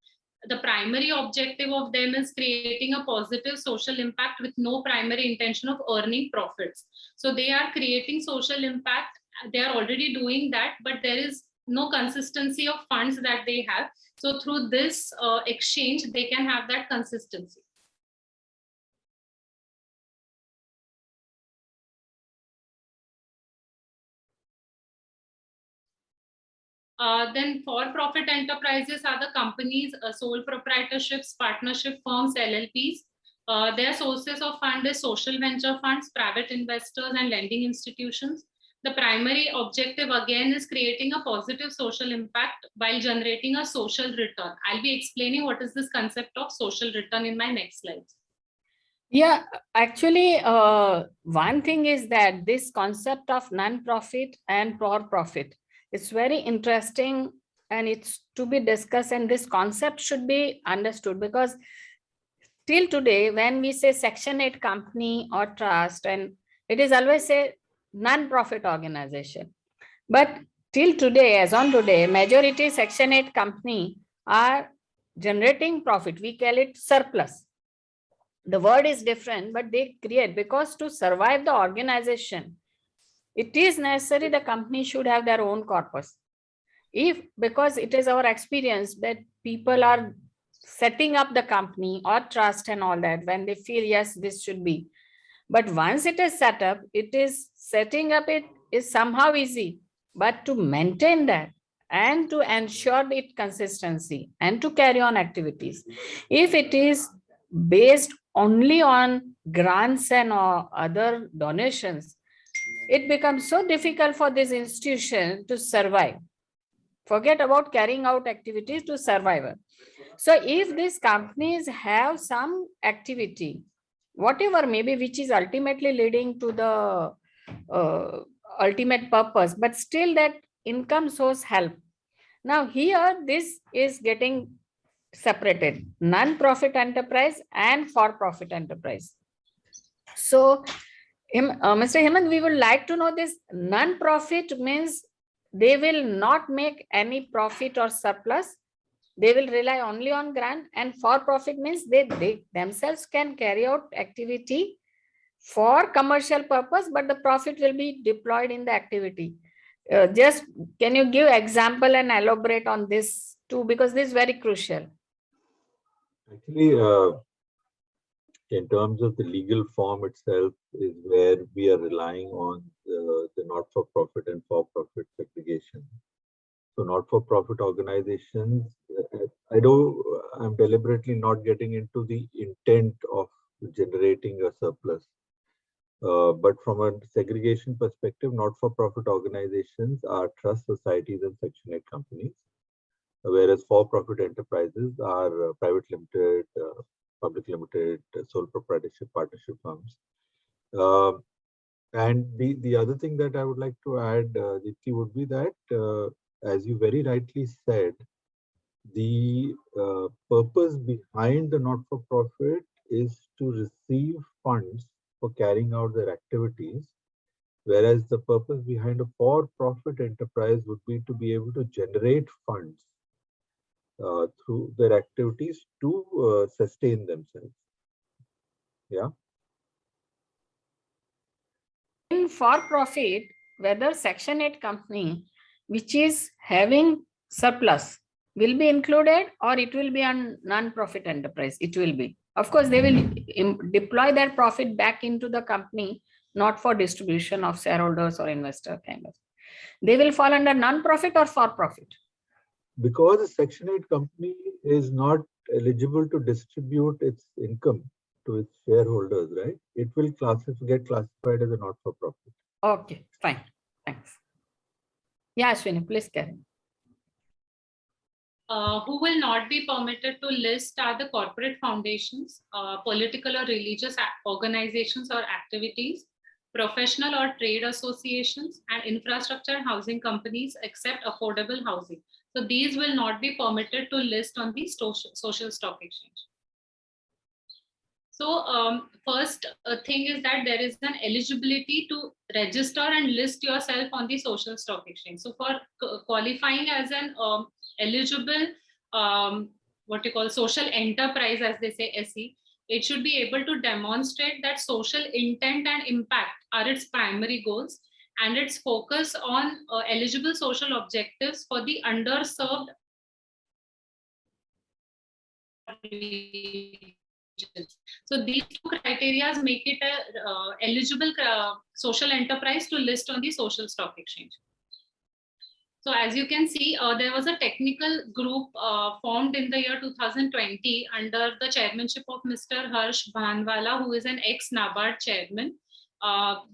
The primary objective of them is creating a positive social impact with no primary intention of earning profits. So they are creating social impact. They are already doing that, but there is no consistency of funds that they have. So through this exchange, they can have that consistency. Then for-profit enterprises are the companies, sole proprietorships, partnership firms, LLPs. Their sources of fund is social venture funds, private investors, and lending institutions. The primary objective again is creating a positive social impact while generating a social return. I'll be explaining what is this concept of social return in my next slides. Yeah, actually, one thing is that this concept of non-profit and for-profit is very interesting and it's to be discussed, and this concept should be understood because till today, when we say Section 8 company or trust, and it is always a non-profit organization. But till today, as on today, majority Section 8 company are generating profit. We call it surplus. The word is different, but they create, because to survive the organization, it is necessary the company should have their own corpus. Because it is our experience that people are setting up the company or trust and all that when they feel, yes, this should be. But once it is set up, it is setting up it is somehow easy, but to maintain that and to ensure its consistency and to carry on activities, if it is based only on grants and other donations, it becomes so difficult for this institution to survive. Forget about carrying out activities to survive. So if these companies have some activity, whatever maybe, which is ultimately leading to the ultimate purpose, but still that income source help. Now here this is getting separated, non-profit enterprise and for-profit enterprise. So Mr. Hemant, we would like to know this. Non-profit means they will not make any profit or surplus. They will rely only on grant, and for-profit means they themselves can carry out activity for commercial purpose, but the profit will be deployed in the activity. Just can you give example and elaborate on this too, because this is very crucial. Actually, in terms of the legal form itself is where we are relying on the not-for-profit and for-profit segregation. So not-for-profit organizations, I'm deliberately not getting into the intent of generating a surplus. But from a segregation perspective, not-for-profit organizations are trust societies and Section 8 companies, whereas for-profit enterprises are private limited, public limited, sole proprietorship, partnership firms. And the other thing that I would like to add, Dipti, would be that, as you very rightly said, the purpose behind the not-for-profit is to receive funds for carrying out their activities, whereas the purpose behind a for-profit enterprise would be to be able to generate funds through their activities to sustain themselves. Yeah. In for-profit, whether Section 8 company, which is having surplus, will be included, or it will be a non-profit enterprise. It will be. Of course, they will deploy their profit back into the company, not for distribution of shareholders or investor kind of. They will fall under non-profit or for-profit. Because a Section 8 company is not eligible to distribute its income to its shareholders, right? It will get classified as a not-for-profit. Okay, fine. Thanks. Yeah, Ashwini, please carry. Who will not be permitted to list are the corporate foundations, political or religious organizations or activities, professional or trade associations, and infrastructure and housing companies except affordable housing. So these will not be permitted to list on the social stock exchange. So first thing is that there is an eligibility to register and list yourself on the social stock exchange. So for qualifying as an eligible, what you call social enterprise, as they say, SE, it should be able to demonstrate that social intent and impact are its primary goals, and its focus on eligible social objectives for the underserved regions. So these two criteria make it a eligible social enterprise to list on the social stock exchange. So as you can see, there was a technical group formed in the year 2020 under the chairmanship of Mr. Harsh Bhanwala, who is an ex-NABARD chairman.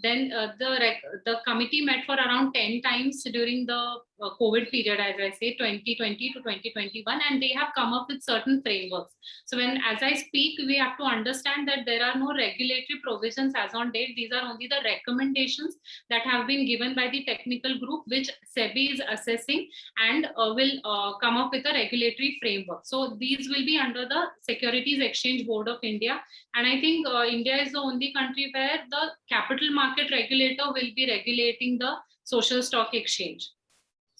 Then the committee met for around 10 times during the COVID period, as I say, 2020 to 2021, and they have come up with certain frameworks. So as I speak, we have to understand that there are no regulatory provisions as on date. These are only the recommendations that have been given by the technical group, which SEBI is assessing and will come up with a regulatory framework. So these will be under the Securities Exchange Board of India. And I think India is the only country where the capital market regulator will be regulating the social stock exchange.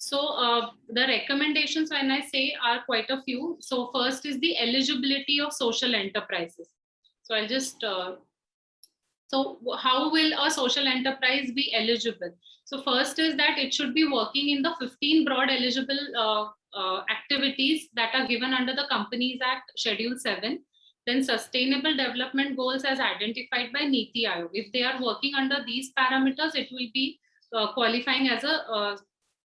So the recommendations, when I say, are quite a few. So first is the eligibility of social enterprises. So I'll just, so how will a social enterprise be eligible? So first is that it should be working in the 15 broad eligible activities that are given under the Companies Act Schedule 7. Then sustainable development goals as identified by NITI Aayog. If they are working under these parameters, it will be qualifying as a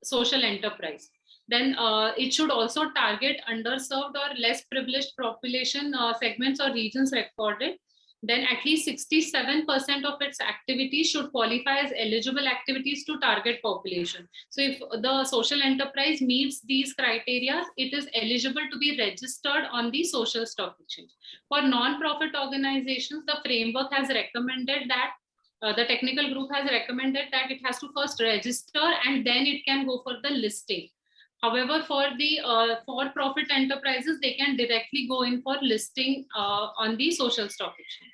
social enterprise. Then it should also target underserved or less privileged population segments or regions recorded. Then at least 67% of its activities should qualify as eligible activities to target population. So if the social enterprise meets these criteria, it is eligible to be registered on the social stock exchange. For non-profit organizations, the framework has recommended that the technical group has recommended that it has to first register and then it can go for the listing. However, for the for-profit enterprises, they can directly go in for listing on the social stock exchange.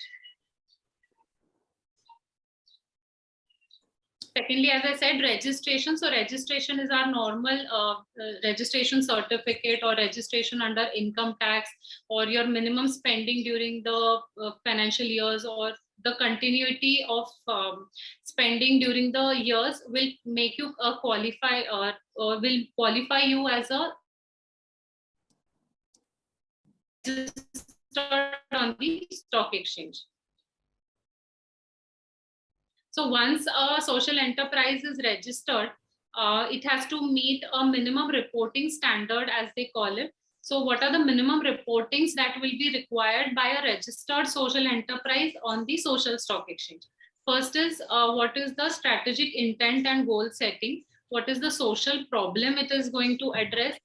Secondly, as I said, registration. So registration is our normal registration certificate or registration under income tax or your minimum spending during the financial years or the continuity of spending during the years will make you qualify or will qualify you as a registered on the stock exchange. So once a social enterprise is registered, it has to meet a minimum reporting standard, as they call it. So what are the minimum reportings that will be required by a registered social enterprise on the social stock exchange? First is what is the strategic intent and goal setting? What is the social problem it is going to address?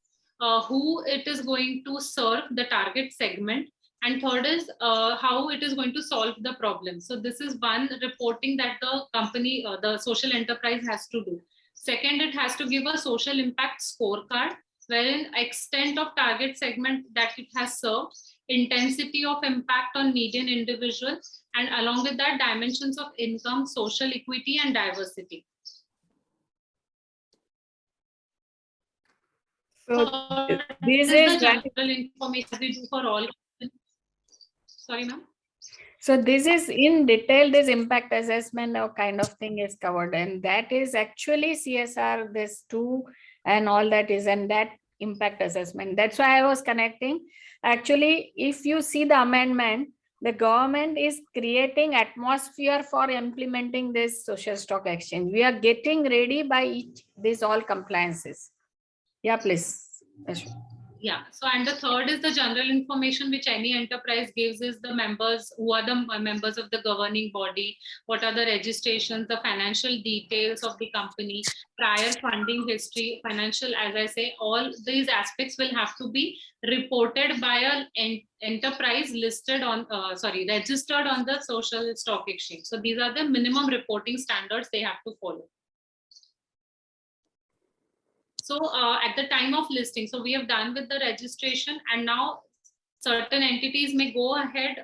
Who it is going to serve, the target segment? And third is how it is going to solve the problem. So this is one reporting that the company, the social enterprise has to do. Second, it has to give a social impact scorecard, wherein extent of target segment that it has served, intensity of impact on median individual, and along with that, dimensions of income, social equity, and diversity. So this is the general information we do for all. Sorry, ma'am. So this is in detail, this impact assessment or kind of thing is covered, and that is actually CSR, this two and all that is, and that impact assessment. That's why I was connecting. Actually, if you see the amendment, the government is creating atmosphere for implementing this social stock exchange. We are getting ready by each, these all compliances. Yeah, please. Ashwini. Yeah, so and the third is the general information which any enterprise gives is the members, who are the members of the governing body, what are the registrations, the financial details of the company, prior funding history, financial, as I say, all these aspects will have to be reported by an enterprise listed on, registered on the social stock exchange. So these are the minimum reporting standards they have to follow. So at the time of listing, so we have done with the registration, and now certain entities may go ahead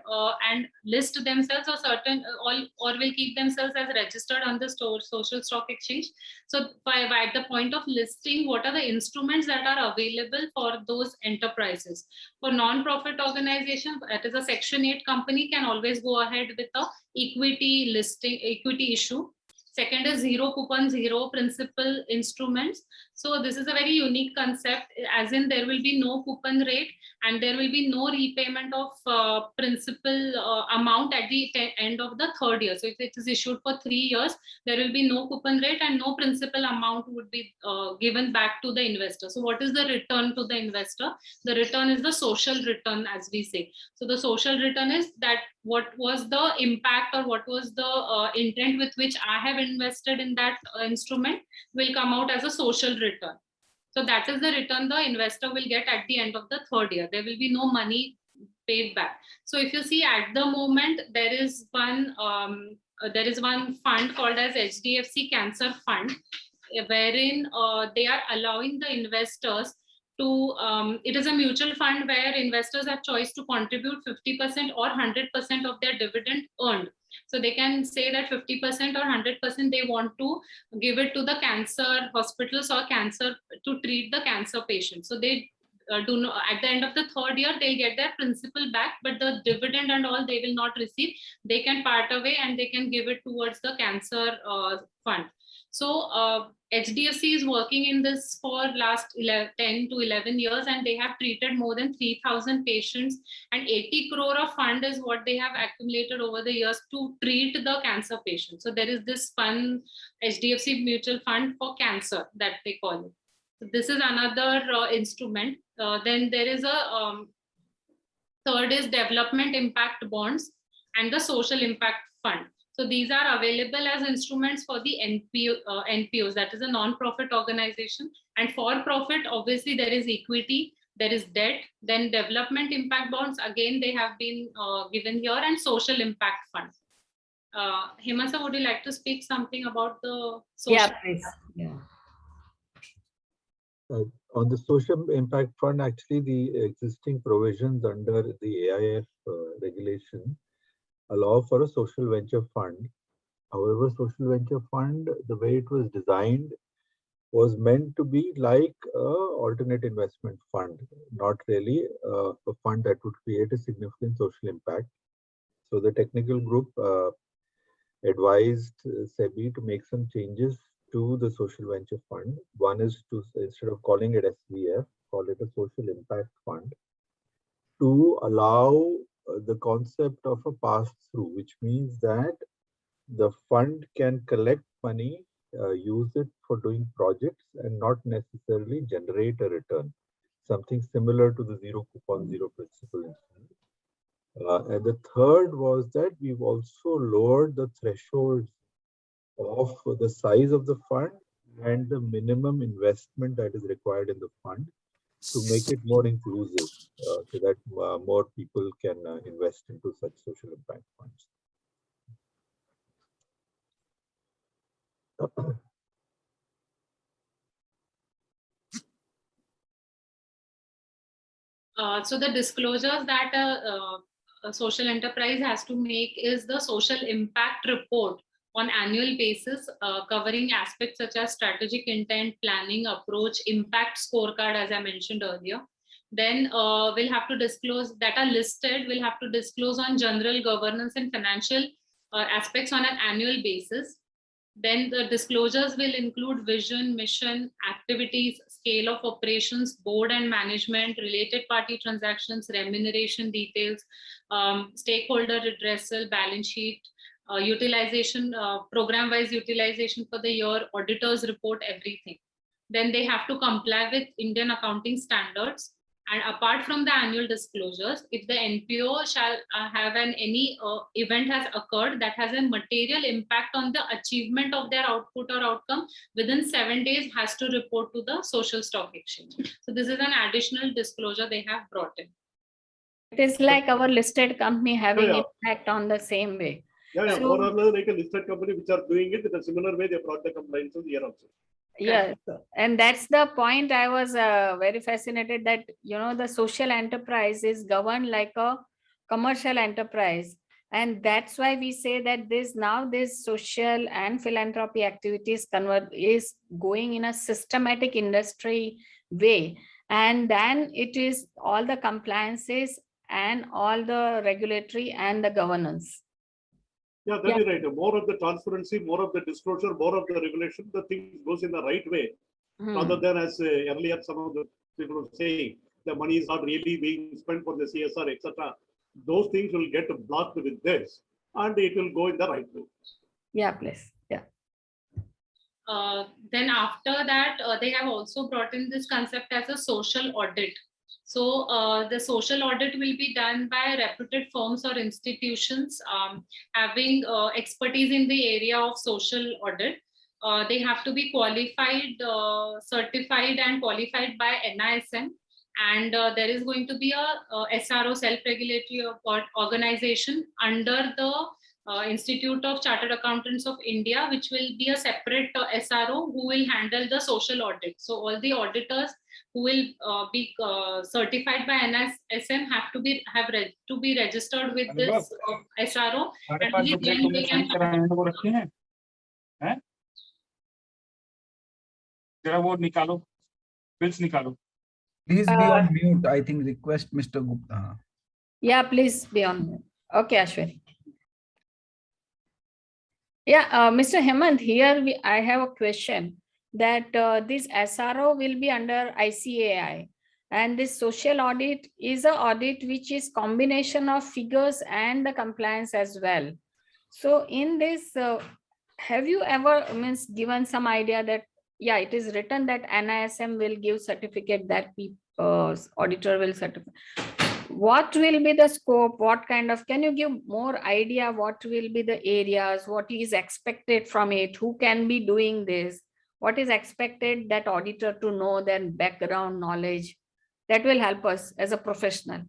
and list themselves, or certain or will keep themselves as registered on the social stock exchange. So by the point of listing, what are the instruments that are available for those enterprises? For non-profit organization, that is a Section 8 company, can always go ahead with a equity listing, equity issue. Second is zero coupon, zero principal instruments. So this is a very unique concept, as in there will be no coupon rate and there will be no repayment of principal amount at the end of the third year. So if it is issued for 3 years, there will be no coupon rate and no principal amount would be given back to the investor. So what is the return to the investor? The return is the social return, as we say. So the social return is that what was the impact or what was the intent with which I have invested in that instrument will come out as a social return. So that is the return the investor will get at the end of the third year. There will be no money paid back. So if you see at the moment, there is one fund called as Hdfc Cancer Fund, wherein they are allowing the investors to, it is a mutual fund where investors have choice to contribute 50% or 100% of their dividend earned. So they can say that 50% or 100% they want to give it to the cancer hospitals or cancer to treat the cancer patients. So they do not, at the end of the third year, they'll get their principal back, but the dividend and all they will not receive. They can part away and they can give it towards the cancer fund. So HDFC is working in this for last 10 to 11 years, and they have treated more than 3,000 patients, and 80 crore of fund is what they have accumulated over the years to treat the cancer patients. So there is this fund, HDFC Mutual Fund for Cancer, that they call it. So this is another instrument. Then there is a third is Development Impact Bonds and the Social Impact Fund. So these are available as instruments for the NPOs, that is a non-profit organization. And for profit, obviously there is equity, there is debt, then development impact bonds, again, they have been given here, and social impact fund. Hemant, would you like to speak something about the social? Yeah, please. Yeah. On the social impact fund, actually the existing provisions under the AIF regulation allow for a social venture fund. However, social venture fund, the way it was designed, was meant to be like a alternate investment fund, not really a fund that would create a significant social impact. So the technical group advised SEBI to make some changes to the social venture fund. One is to, instead of calling it SVF, call it a social impact fund, to allow the concept of a pass-through, which means that the fund can collect money, use it for doing projects and not necessarily generate a return. Something similar to the zero coupon, zero principal instrument. And the third was that we've also lowered the thresholds of the size of the fund and the minimum investment that is required in the fund to make it more inclusive, so that more people can invest into such social impact funds. So the disclosures that a social enterprise has to make is the social impact report on annual basis, covering aspects such as strategic intent, planning, approach, impact scorecard, as I mentioned earlier. Then we'll have to disclose that are listed, we'll have to disclose on general governance and financial aspects on an annual basis. Then the disclosures will include vision, mission, activities, scale of operations, board and management, related party transactions, remuneration details, stakeholder redressal, balance sheet, utilization, program-wise utilization for the year, auditors report, everything. Then they have to comply with Indian accounting standards. And apart from the annual disclosures, if the NPO shall have any event has occurred that has a material impact on the achievement of their output or outcome, within 7 days has to report to the social stock exchange. So this is an additional disclosure they have brought in. It is like our listed company having impact on the same way. So, more or less like a listed company which are doing it in a similar way they brought the compliance here also. Yes, and that's the point I was very fascinated that, you know, the social enterprise is governed like a commercial enterprise. And that's why we say that this social and philanthropy activities is going in a systematic industry way. And then it is all the compliances and all the regulatory and the governance. Yeah, that is right. More of the transparency, more of the disclosure, more of the regulation, the thing goes in the right way. Rather than as earlier some of the people were saying, the money is not really being spent for the CSR, etc. Those things will get blocked with this and it will go in the right way. Yeah, please. Yeah. Then after that, they have also brought in this concept as a social audit. So the social audit will be done by reputed firms or institutions having expertise in the area of social audit. They have to be qualified, certified and qualified by NISM. And there is going to be a SRO, self-regulatory organization under the Institute of Chartered Accountants of India, which will be a separate SRO who will handle the social audit. So all the auditors who will be certified by NISM have to be registered with this SRO. And only then they can. Please be on mute. I think request Mr. Gupta. Yeah, please be on mute. Okay, Ashwini. Yeah, Mr. Hemant, here I have a question that this SRO will be under ICAI, and this social audit is an audit which is combination of figures and the compliance as well. So in this, have you ever given some idea that, yeah, it is written that NISM will give certificate that auditor will certify. What will be the scope? What kind of, can you give more idea? What will be the areas? What is expected from it? Who can be doing this? What is expected that auditor to know, their background knowledge? That will help us as a professional.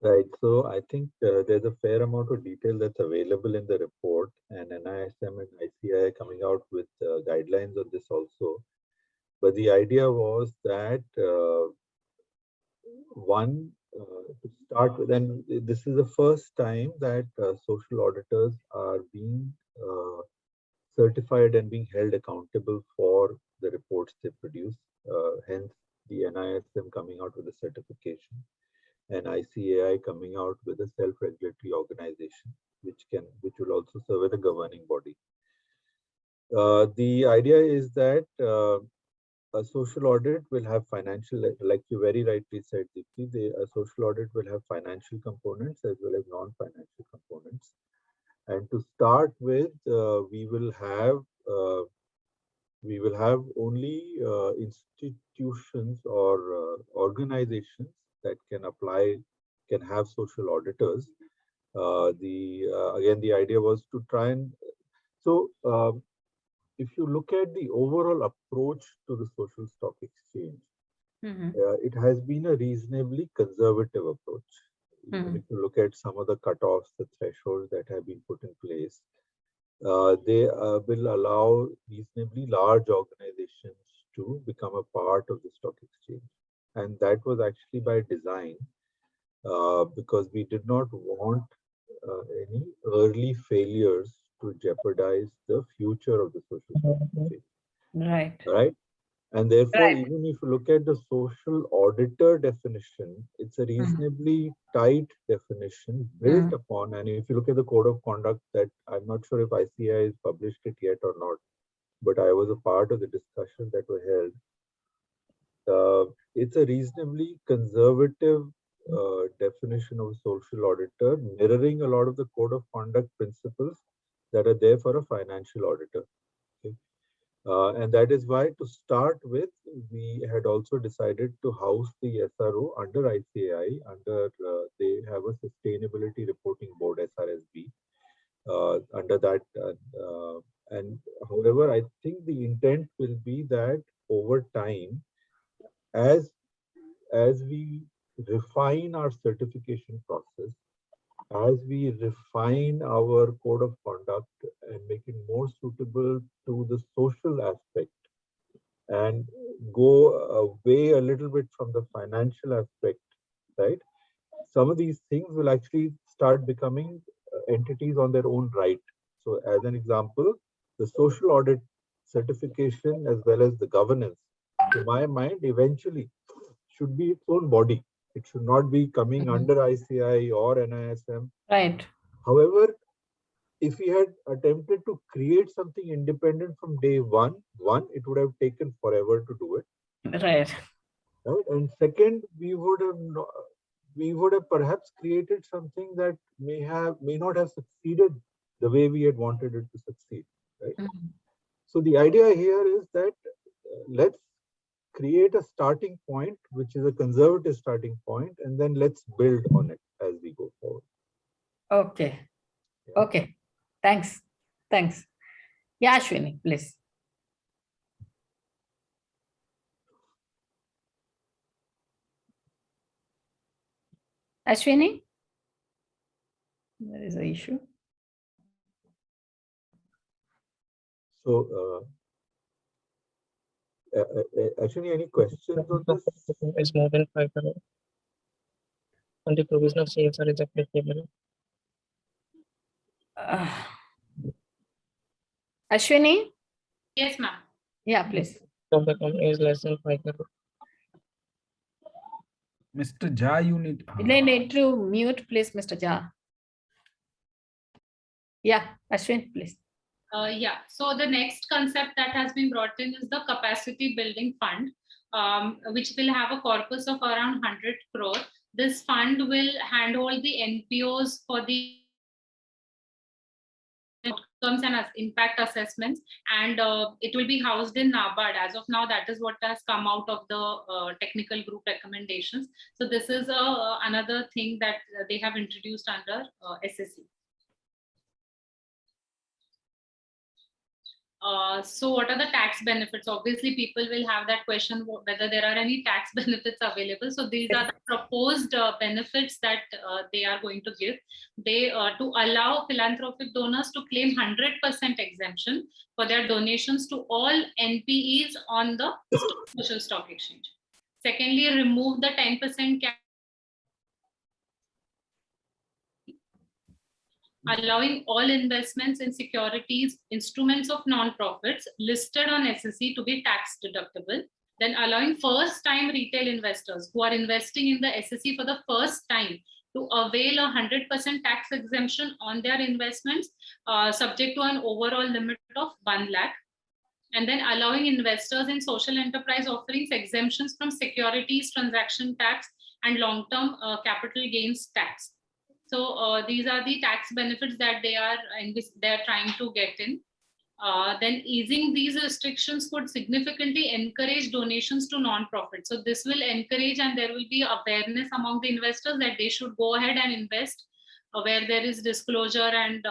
Right. So I think there's a fair amount of detail that's available in the report, and NISM and ICAI coming out with guidelines on this also. But the idea was that to start with, and this is the first time that social auditors are being certified and being held accountable for the reports they produce. Hence, the NISM coming out with a certification. an ICAI coming out with a self-regulatory organization, which will also serve as a governing body. The idea is that a social audit will have financial, like you very rightly said, Dipti, a social audit will have financial components as well as non-financial components. And to start with, we will have only institutions or organizations that can have social auditors. Again, the idea was to try and, so if you look at the overall approach to the social stock exchange, it has been a reasonably conservative approach. Even if you look at some of the cutoffs, the thresholds that have been put in place, they will allow reasonably large organizations to become a part of the stock exchange. And that was actually by design, because we did not want any early failures to jeopardize the future of the social stock exchange. Right. And therefore, even if you look at the social auditor definition, it's a reasonably tight definition built upon. And if you look at the code of conduct, that I'm not sure if ICAI has published it yet or not, but I was a part of the discussion that were held. It's a reasonably conservative definition of a social auditor, mirroring a lot of the code of conduct principles that are there for a financial auditor. Okay? And that is why, to start with, we had also decided to house the SRO under ICAI, they have a Sustainability Reporting Board, SRSB, under that. And however, I think the intent will be that over time, as we refine our certification process, as we refine our code of conduct and make it more suitable to the social aspect and go away a little bit from the financial aspect, right? Some of these things will actually start becoming entities on their own right. So as an example, the social audit certification as well as the governance, to my mind, eventually should be its own body. It should not be coming under ICAI or NISM. Right. However, if we had attempted to create something independent from day one, it would have taken forever to do it. Right. Right. And second, we would have perhaps created something that may not have succeeded the way we had wanted it to succeed. Right. So the idea here is that let's create a starting point, which is a conservative starting point, and then let's build on it as we go forward. Okay. Yeah. Okay. Thanks. Yeah, Ashwini, please. Ashwini? There is an issue. So, actually, any questions on this? Is more than 5 crore. And the provision of CSR is applicable. Ashwini? Yes, ma'am. Yeah, please. Of the company is less than 5 crore. Mr. Jha, you need. You need to mute, please, Mr. Jha. Yeah, Ashwin, please. Yeah, so the next concept that has been brought in is the capacity building fund, which will have a corpus of around 100 crore. This fund will handhold the NPOs for the outcomes and impact assessments, and it will be housed in NABARD. As of now, that is what has come out of the technical group recommendations. So this is another thing that they have introduced under SSC. So what are the tax benefits? Obviously, people will have that question whether there are any tax benefits available. So these are the proposed benefits that they are going to give. They to allow philanthropic donors to claim 100% exemption for their donations to all NPEs on the social stock exchange. Secondly, remove the 10% cap, allowing all investments in securities, instruments of non-profits listed on SSC to be tax deductible. Then allowing first-time retail investors who are investing in the SSE for the first time to avail a 100% tax exemption on their investments, subject to an overall limit of 1 lakh. And then allowing investors in social enterprise offerings exemptions from securities transaction tax and long-term capital gains tax. So these are the tax benefits that they are trying to get in. Then easing these restrictions could significantly encourage donations to non-profits. So this will encourage, and there will be awareness among the investors that they should go ahead and invest where there is disclosure and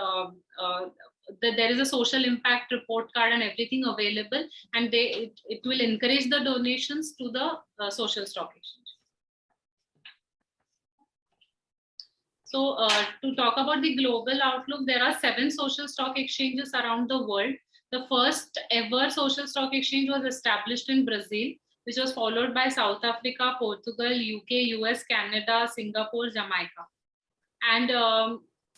there is a social impact report card and everything available, and it will encourage the donations to the social stock exchange. So to talk about the global outlook, there are 7 social stock exchanges around the world. The first ever social stock exchange was established in Brazil, which was followed by South Africa, Portugal, UK, US, Canada, Singapore, Jamaica. And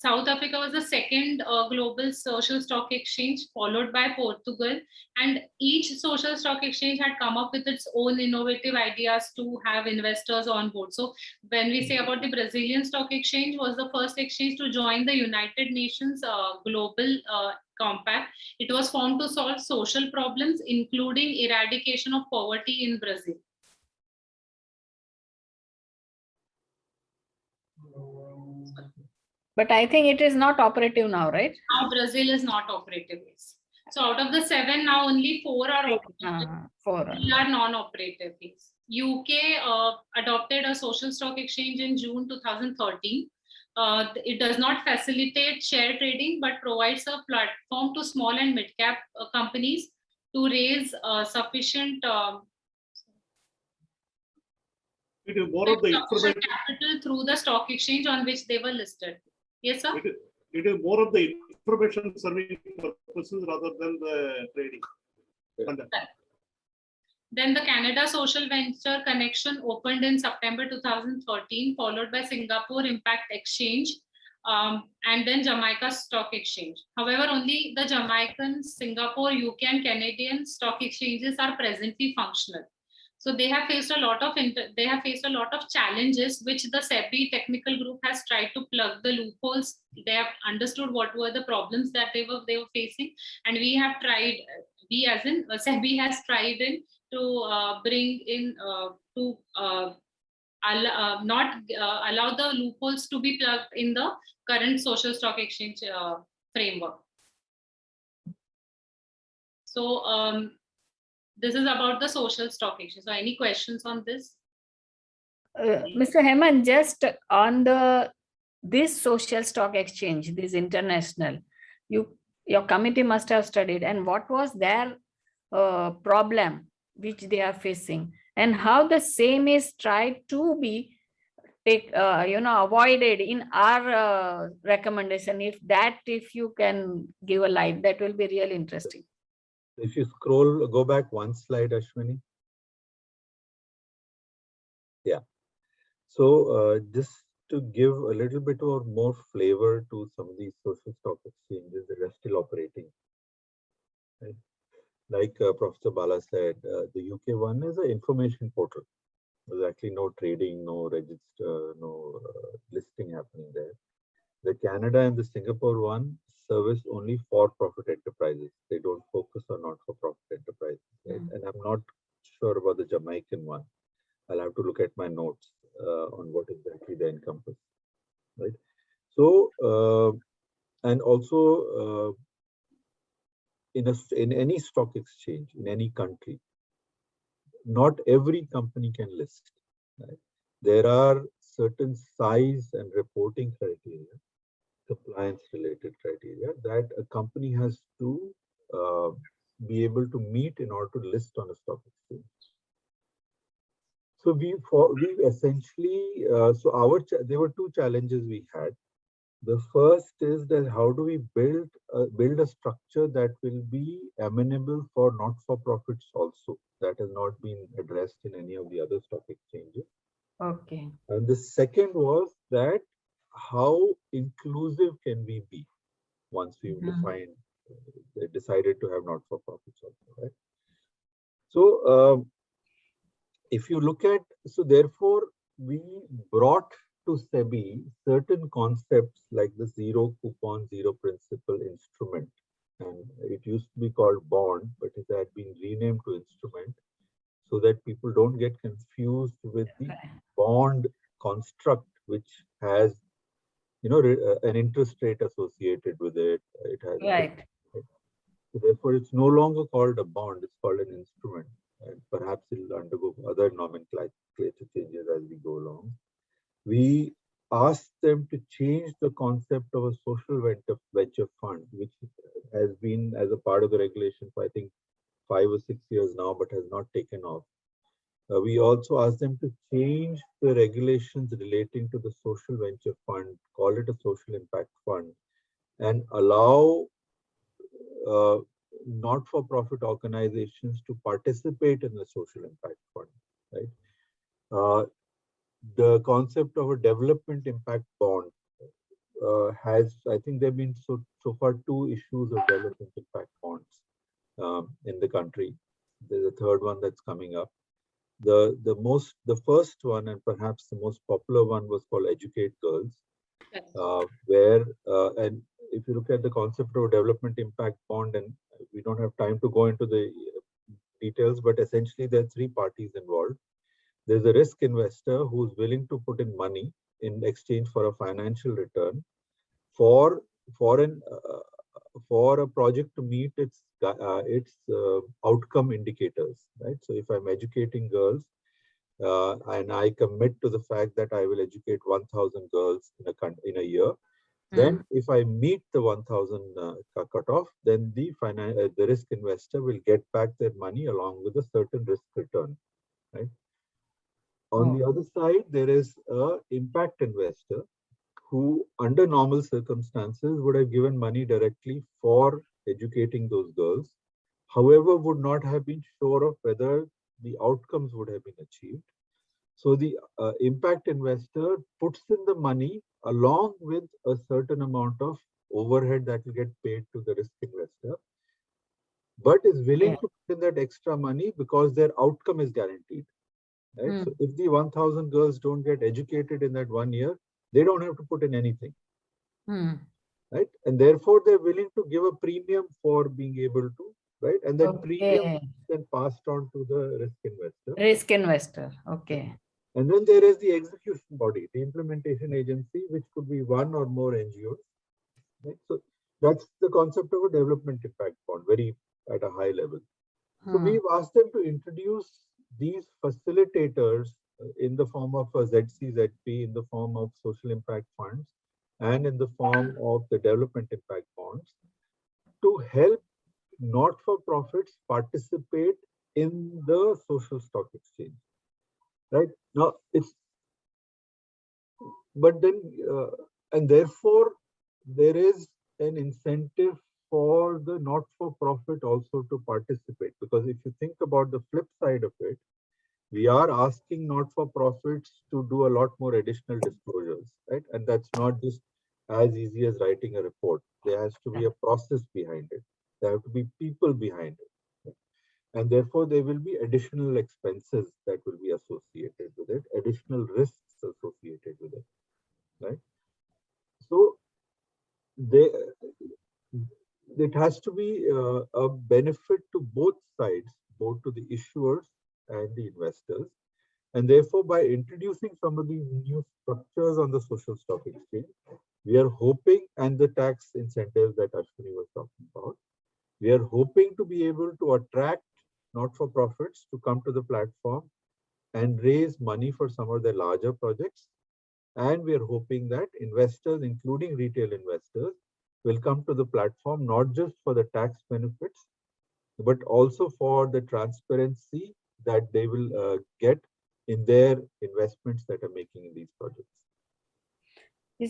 South Africa was the second global social stock exchange, followed by Portugal. And each social stock exchange had come up with its own innovative ideas to have investors on board. So when we say about the Brazilian Stock Exchange, was the first exchange to join the United Nations Global Compact. It was formed to solve social problems, including eradication of poverty in Brazil. But I think it is not operative now, right? Now Brazil is not operative. So out of the 7, now only 4 are operative. 4 are non-operative. UK adopted a social stock exchange in June 2013. It does not facilitate share trading, but provides a platform to small and mid-cap companies to raise sufficient it is more of the information capital through the stock exchange on which they were listed. Yes, sir? It is more of the information serving purposes rather than the trading. Then the Canada Social Venture Connection opened in September 2013, followed by Singapore Impact Exchange, and then Jamaica Stock Exchange. However, only the Jamaican, Singapore, UK, and Canadian stock exchanges are presently functional. So they have faced a lot of challenges, which the SEBI technical group has tried to plug the loopholes. They have understood what were the problems that they were facing, and we have tried. We, as in SEBI, has tried to bring in not allow the loopholes to be plugged in the current social stock exchange framework. So this is about the social stock exchange. So any questions on this? Mr. Hemant, just on this social stock exchange, this international, your committee must have studied, and what was their problem which they are facing, and how the same is tried to be avoided in our recommendation. If you can give a light, that will be really interesting. If you go back one slide, Ashwini. Yeah. So just to give a little bit or more flavor to some of these social stock exchanges that are still operating. Right? Like Professor Bala said, the UK one is an information portal. There's actually no trading, no register, no listing happening there. The Canada and the Singapore one service only for-profit enterprises. They don't focus on not-for-profit enterprises. Right? And I'm not sure about the Jamaican one. I'll have to look at my notes on what exactly they encompass. Right? So, and also in any stock exchange in any country, not every company can list. Right? There are certain size and reporting criteria, compliance related criteria that a company has to be able to meet in order to list on a stock exchange. So we essentially, there were 2 challenges we had. The first is that how do we build a structure that will be amenable for not-for-profits also, that has not been addressed in any of the other stock exchanges. Okay. And the second was that how inclusive can we be once we've decided to have not-for-profits also, right? So if you look at, so therefore we brought to SEBI certain concepts like the zero coupon, zero principal instrument. And it used to be called bond, but it had been renamed to instrument so that people don't get confused with the bond construct, which has, an interest rate associated with it. It has, Right. so therefore it's no longer called a bond, it's called an instrument. And perhaps it'll undergo other nomenclature changes as we go along. We asked them to change the concept of a social venture fund, which has been as a part of the regulation for I think 5 or 6 years now, but has not taken off. We also asked them to change the regulations relating to the social venture fund, call it a social impact fund, and allow not-for-profit organizations to participate in the social impact fund, right? The concept of a development impact bond has, I think there have been so far 2 issues of development impact bonds in the country. There's a third one that's coming up. The first one, and perhaps the most popular one, was called Educate Girls, where and if you look at the concept of a development impact bond, and we don't have time to go into the details, but essentially there are 3 parties involved. There's a risk investor who's willing to put in money in exchange for a financial return for a project to meet its outcome indicators, right? So if I'm educating girls and I commit to the fact that I will educate 1,000 girls in a year, then if I meet the 1,000 cutoff, then the risk investor will get back their money along with a certain risk return, right? On the other side, there is an impact investor who, under normal circumstances, would have given money directly for educating those girls, however, would not have been sure of whether the outcomes would have been achieved. So the impact investor puts in the money along with a certain amount of overhead that will get paid to the risk investor, but is willing to put in that extra money because their outcome is guaranteed. Right? So if the 1,000 girls don't get educated in that 1 year, they don't have to put in anything. Right? And therefore, they're willing to give a premium for being able to, right? And that premium is then passed on to the risk investor. Risk investor, okay. And then there is the execution body, the implementation agency, which could be 1 or more NGOs. Right? So that's the concept of a development impact bond, very at a high level. So we've asked them to introduce these facilitators in the form of a ZCZP, in the form of social impact funds, and in the form of the development impact bonds to help not-for-profits participate in the social stock exchange. Right now, and therefore there is an incentive for the not-for-profit also to participate, because if you think about the flip side of it, we are asking not-for-profits to do a lot more additional disclosures, right? And that's not just as easy as writing a report. There has to be a process behind it. There have to be people behind it. Right? And therefore, there will be additional expenses that will be associated with it, additional risks associated with it, right? So it has to be a benefit to both sides, both to the issuers and the investors. And therefore, by introducing some of these new structures on the social stock exchange, we are hoping, and the tax incentives that Ashwini was talking about, we are hoping to be able to attract not-for-profits to come to the platform and raise money for some of their larger projects. And we are hoping that investors, including retail investors, will come to the platform not just for the tax benefits, but also for the transparency that they will get in their investments that are making in these projects.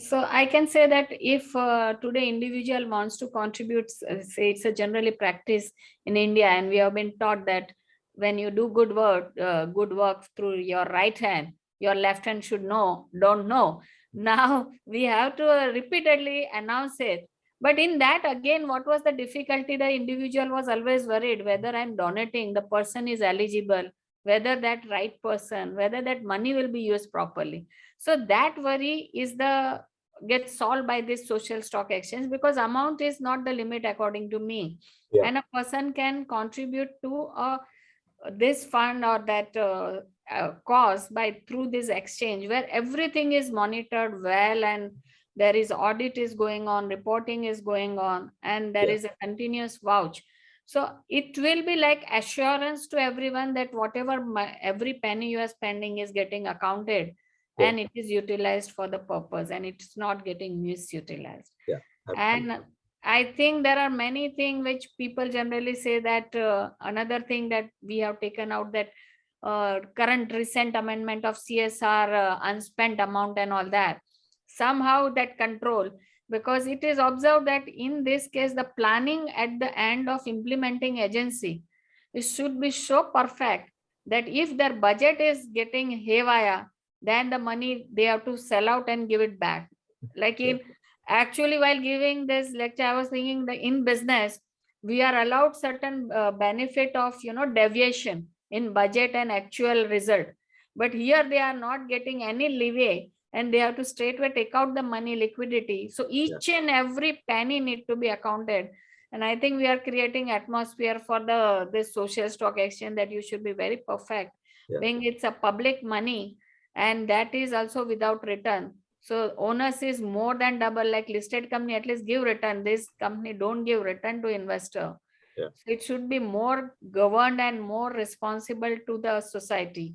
So I can say that if today individual wants to contribute, say it's a generally practice in India, and we have been taught that when you do good work through your right hand, your left hand should don't know. Now we have to repeatedly announce it. But in that, again, what was the difficulty? The individual was always worried whether I'm donating, the person is eligible, whether that right person, whether that money will be used properly. So that worry is gets solved by this social stock exchange, because amount is not the limit according to me. Yeah. And a person can contribute to this fund or that cause through this exchange, where everything is monitored well, and there is audit is going on, reporting is going on, and there is a continuous vouch. So it will be like assurance to everyone that whatever every penny you are spending is getting accounted, and it is utilized for the purpose, and it's not getting misutilized. And I think there are many things which people generally say that another thing that we have taken out, that current recent amendment of CSR unspent amount and all that, somehow that control, because it is observed that in this case the planning at the end of implementing agency, it should be so perfect that if their budget is getting haywire, then the money they have to sell out and give it back. Like actually, while giving this lecture, I was thinking that in business we are allowed certain benefit of deviation in budget and actual result, but here they are not getting any leeway, and they have to straightway take out the money, liquidity. So each and every penny need to be accounted. And I think we are creating atmosphere for this social stock exchange that you should be very perfect, being it's a public money, and that is also without return. So onus is more than double. Like listed company at least give return, this company don't give return to investor. So it should be more governed and more responsible to the society.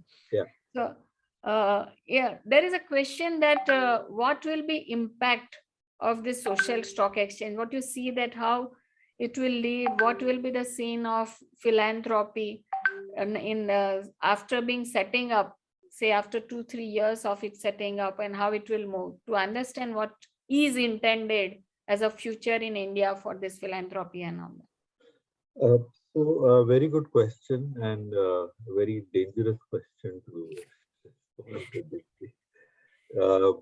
So there is a question that what will be impact of this social stock exchange? What you see that how it will lead, what will be the scene of philanthropy in after being setting up, say after 2-3 years of it setting up, and how it will move, to understand what is intended as a future in India for this philanthropy and all that. So a very good question, and a very dangerous question to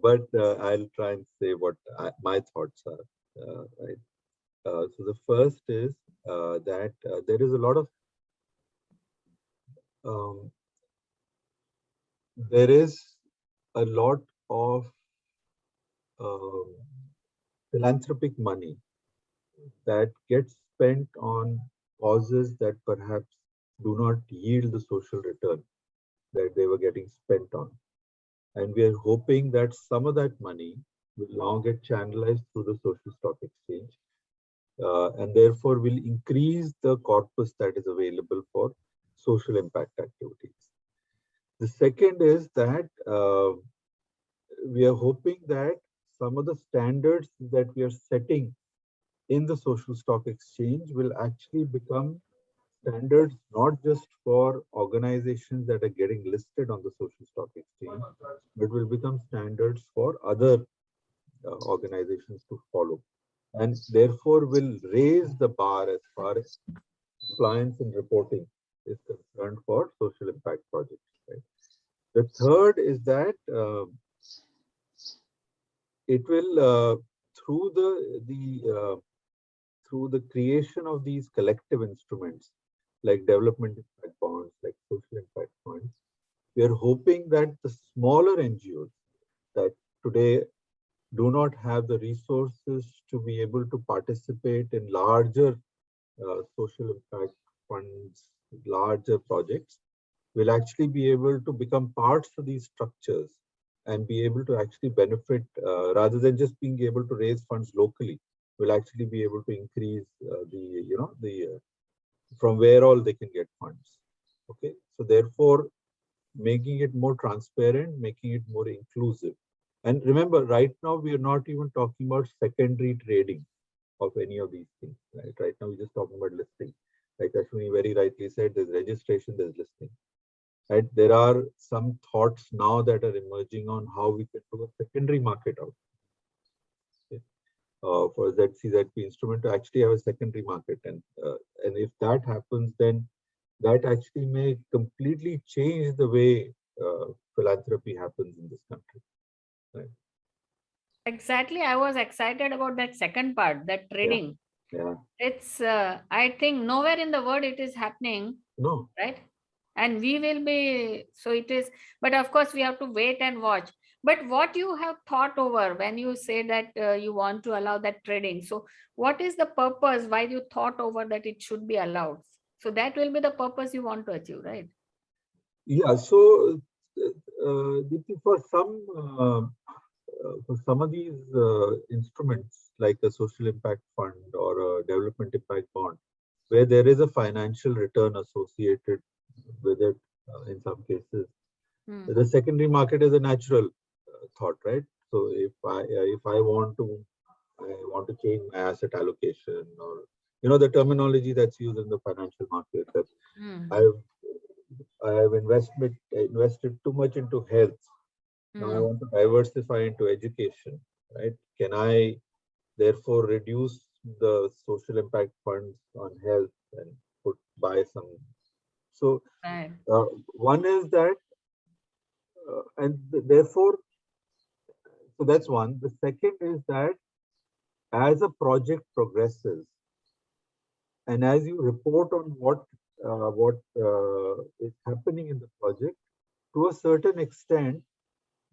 but I'll try and say what my thoughts are. Right. So the first is that there is a lot of philanthropic money that gets spent on causes that perhaps do not yield the social return that they were getting spent on. And we are hoping that some of that money will now get channelized through the social stock exchange, and therefore will increase the corpus that is available for social impact activities. The second is that we are hoping that some of the standards that we are setting in the social stock exchange will actually become standards not just for organizations that are getting listed on the social stock exchange, but will become standards for other organizations to follow, and therefore will raise the bar as far as compliance and reporting is concerned for social impact projects. Right? The third is that it will through the creation of these collective instruments like development impact bonds, like social impact funds, we are hoping that the smaller NGOs that today do not have the resources to be able to participate in larger social impact funds, larger projects, will actually be able to become parts of these structures and be able to actually benefit rather than just being able to raise funds locally, will actually be able to increase from where all they can get funds. Okay, so therefore making it more transparent, making it more inclusive. And remember, right now we are not even talking about secondary trading of any of these things. Right now we're just talking about listing. Like Ashwini very rightly said, there's registration, there's listing. Right? There are some thoughts now that are emerging on how we can do a secondary market out. Okay. For ZCZP instrument to actually have a secondary market, and if that happens, then that actually may completely change the way philanthropy happens in this country. Right. Exactly, I was excited about that second part, that trading. Yeah. It's I think nowhere in the world it is happening. No. Right? And we will be, so it is, but of course we have to wait and watch. But what you have thought over when you say that you want to allow that trading? So what is the purpose? Why you thought over that it should be allowed? So that will be the purpose you want to achieve, right? Yeah. So Dipti, for some of these instruments, like a social impact fund or a development impact bond, where there is a financial return associated with it, in some cases, the secondary market is a natural thought, right? So if I want to change my asset allocation, or the terminology that's used in the financial market, that I've invested too much into health. Now I want to diversify into education, right? Can I therefore reduce the social impact funds on health and buy some? So one is that, and therefore, so that's one. The second is that as a project progresses, and as you report on what is happening in the project, to a certain extent,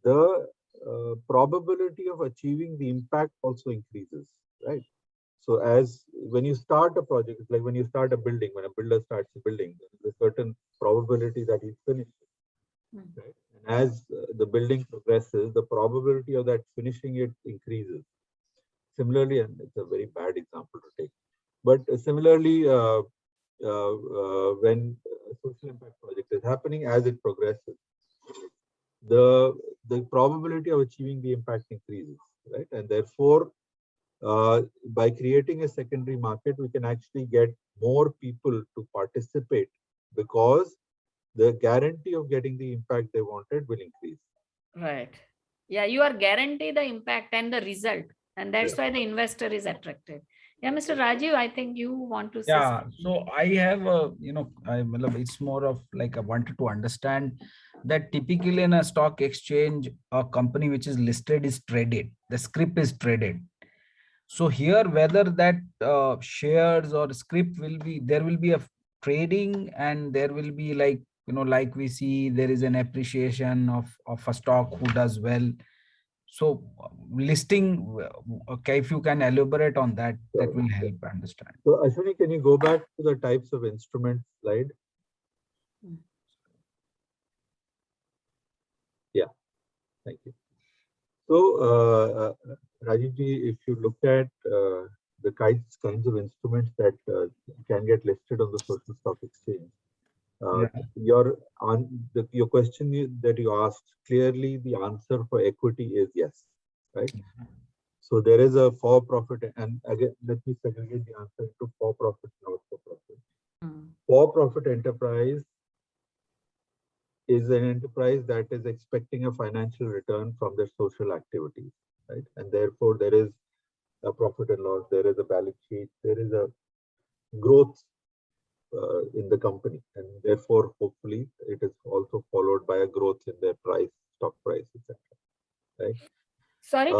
the probability of achieving the impact also increases, right? So as when you start a project, it's like when you start a building, when a builder starts a building, there's a certain probability that he'll finish it, right? And as the building progresses, the probability of that finishing it increases. Similarly, and it's a very bad example to take, but similarly, when a social impact project is happening, as it progresses, the probability of achieving the impact increases, right? And therefore, by creating a secondary market, we can actually get more people to participate, because the guarantee of getting the impact they wanted will increase. Right. Yeah, you are guaranteed the impact and the result, and that's why the investor is attracted. Yeah, Mr. Rajiv, I think you want to say something. So I have a, it's more of like I wanted to understand that typically in a stock exchange, a company which is listed is traded, the scrip is traded. So here, whether that shares or scrip there will be a trading, and there will be like, like we see there is an appreciation of a stock who does well. So listing, okay, if you can elaborate on that, that will help understand. So Ashwini, can you go back to the types of instruments slide? Yeah, thank you. So Rajivji, if you look at the kinds of instruments that can get listed on the social stock exchange, your question that you asked, clearly the answer for equity is yes, right? So there is a for-profit, and again, let me segregate the answer into for-profit and not-for-profit. For-profit enterprise is an enterprise that is expecting a financial return from their social activities, right? And therefore, there is a profit and loss, there is a balance sheet, there is a growth in the company, and therefore, hopefully, it is also followed by a growth in their price, stock price, etc. Right? Sorry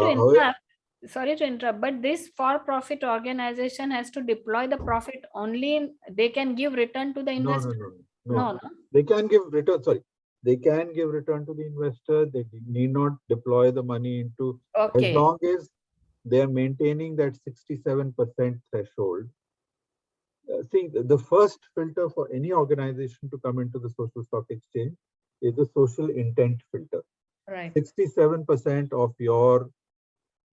to interrupt, but this for-profit organization has to deploy the profit only. They can give return to the investor. No. They can give return. Sorry, they can give return to the investor. They need not deploy the money into, as long as they are maintaining that 67% threshold. See, the first filter for any organization to come into the social stock exchange is the social intent filter. Right. 67% of your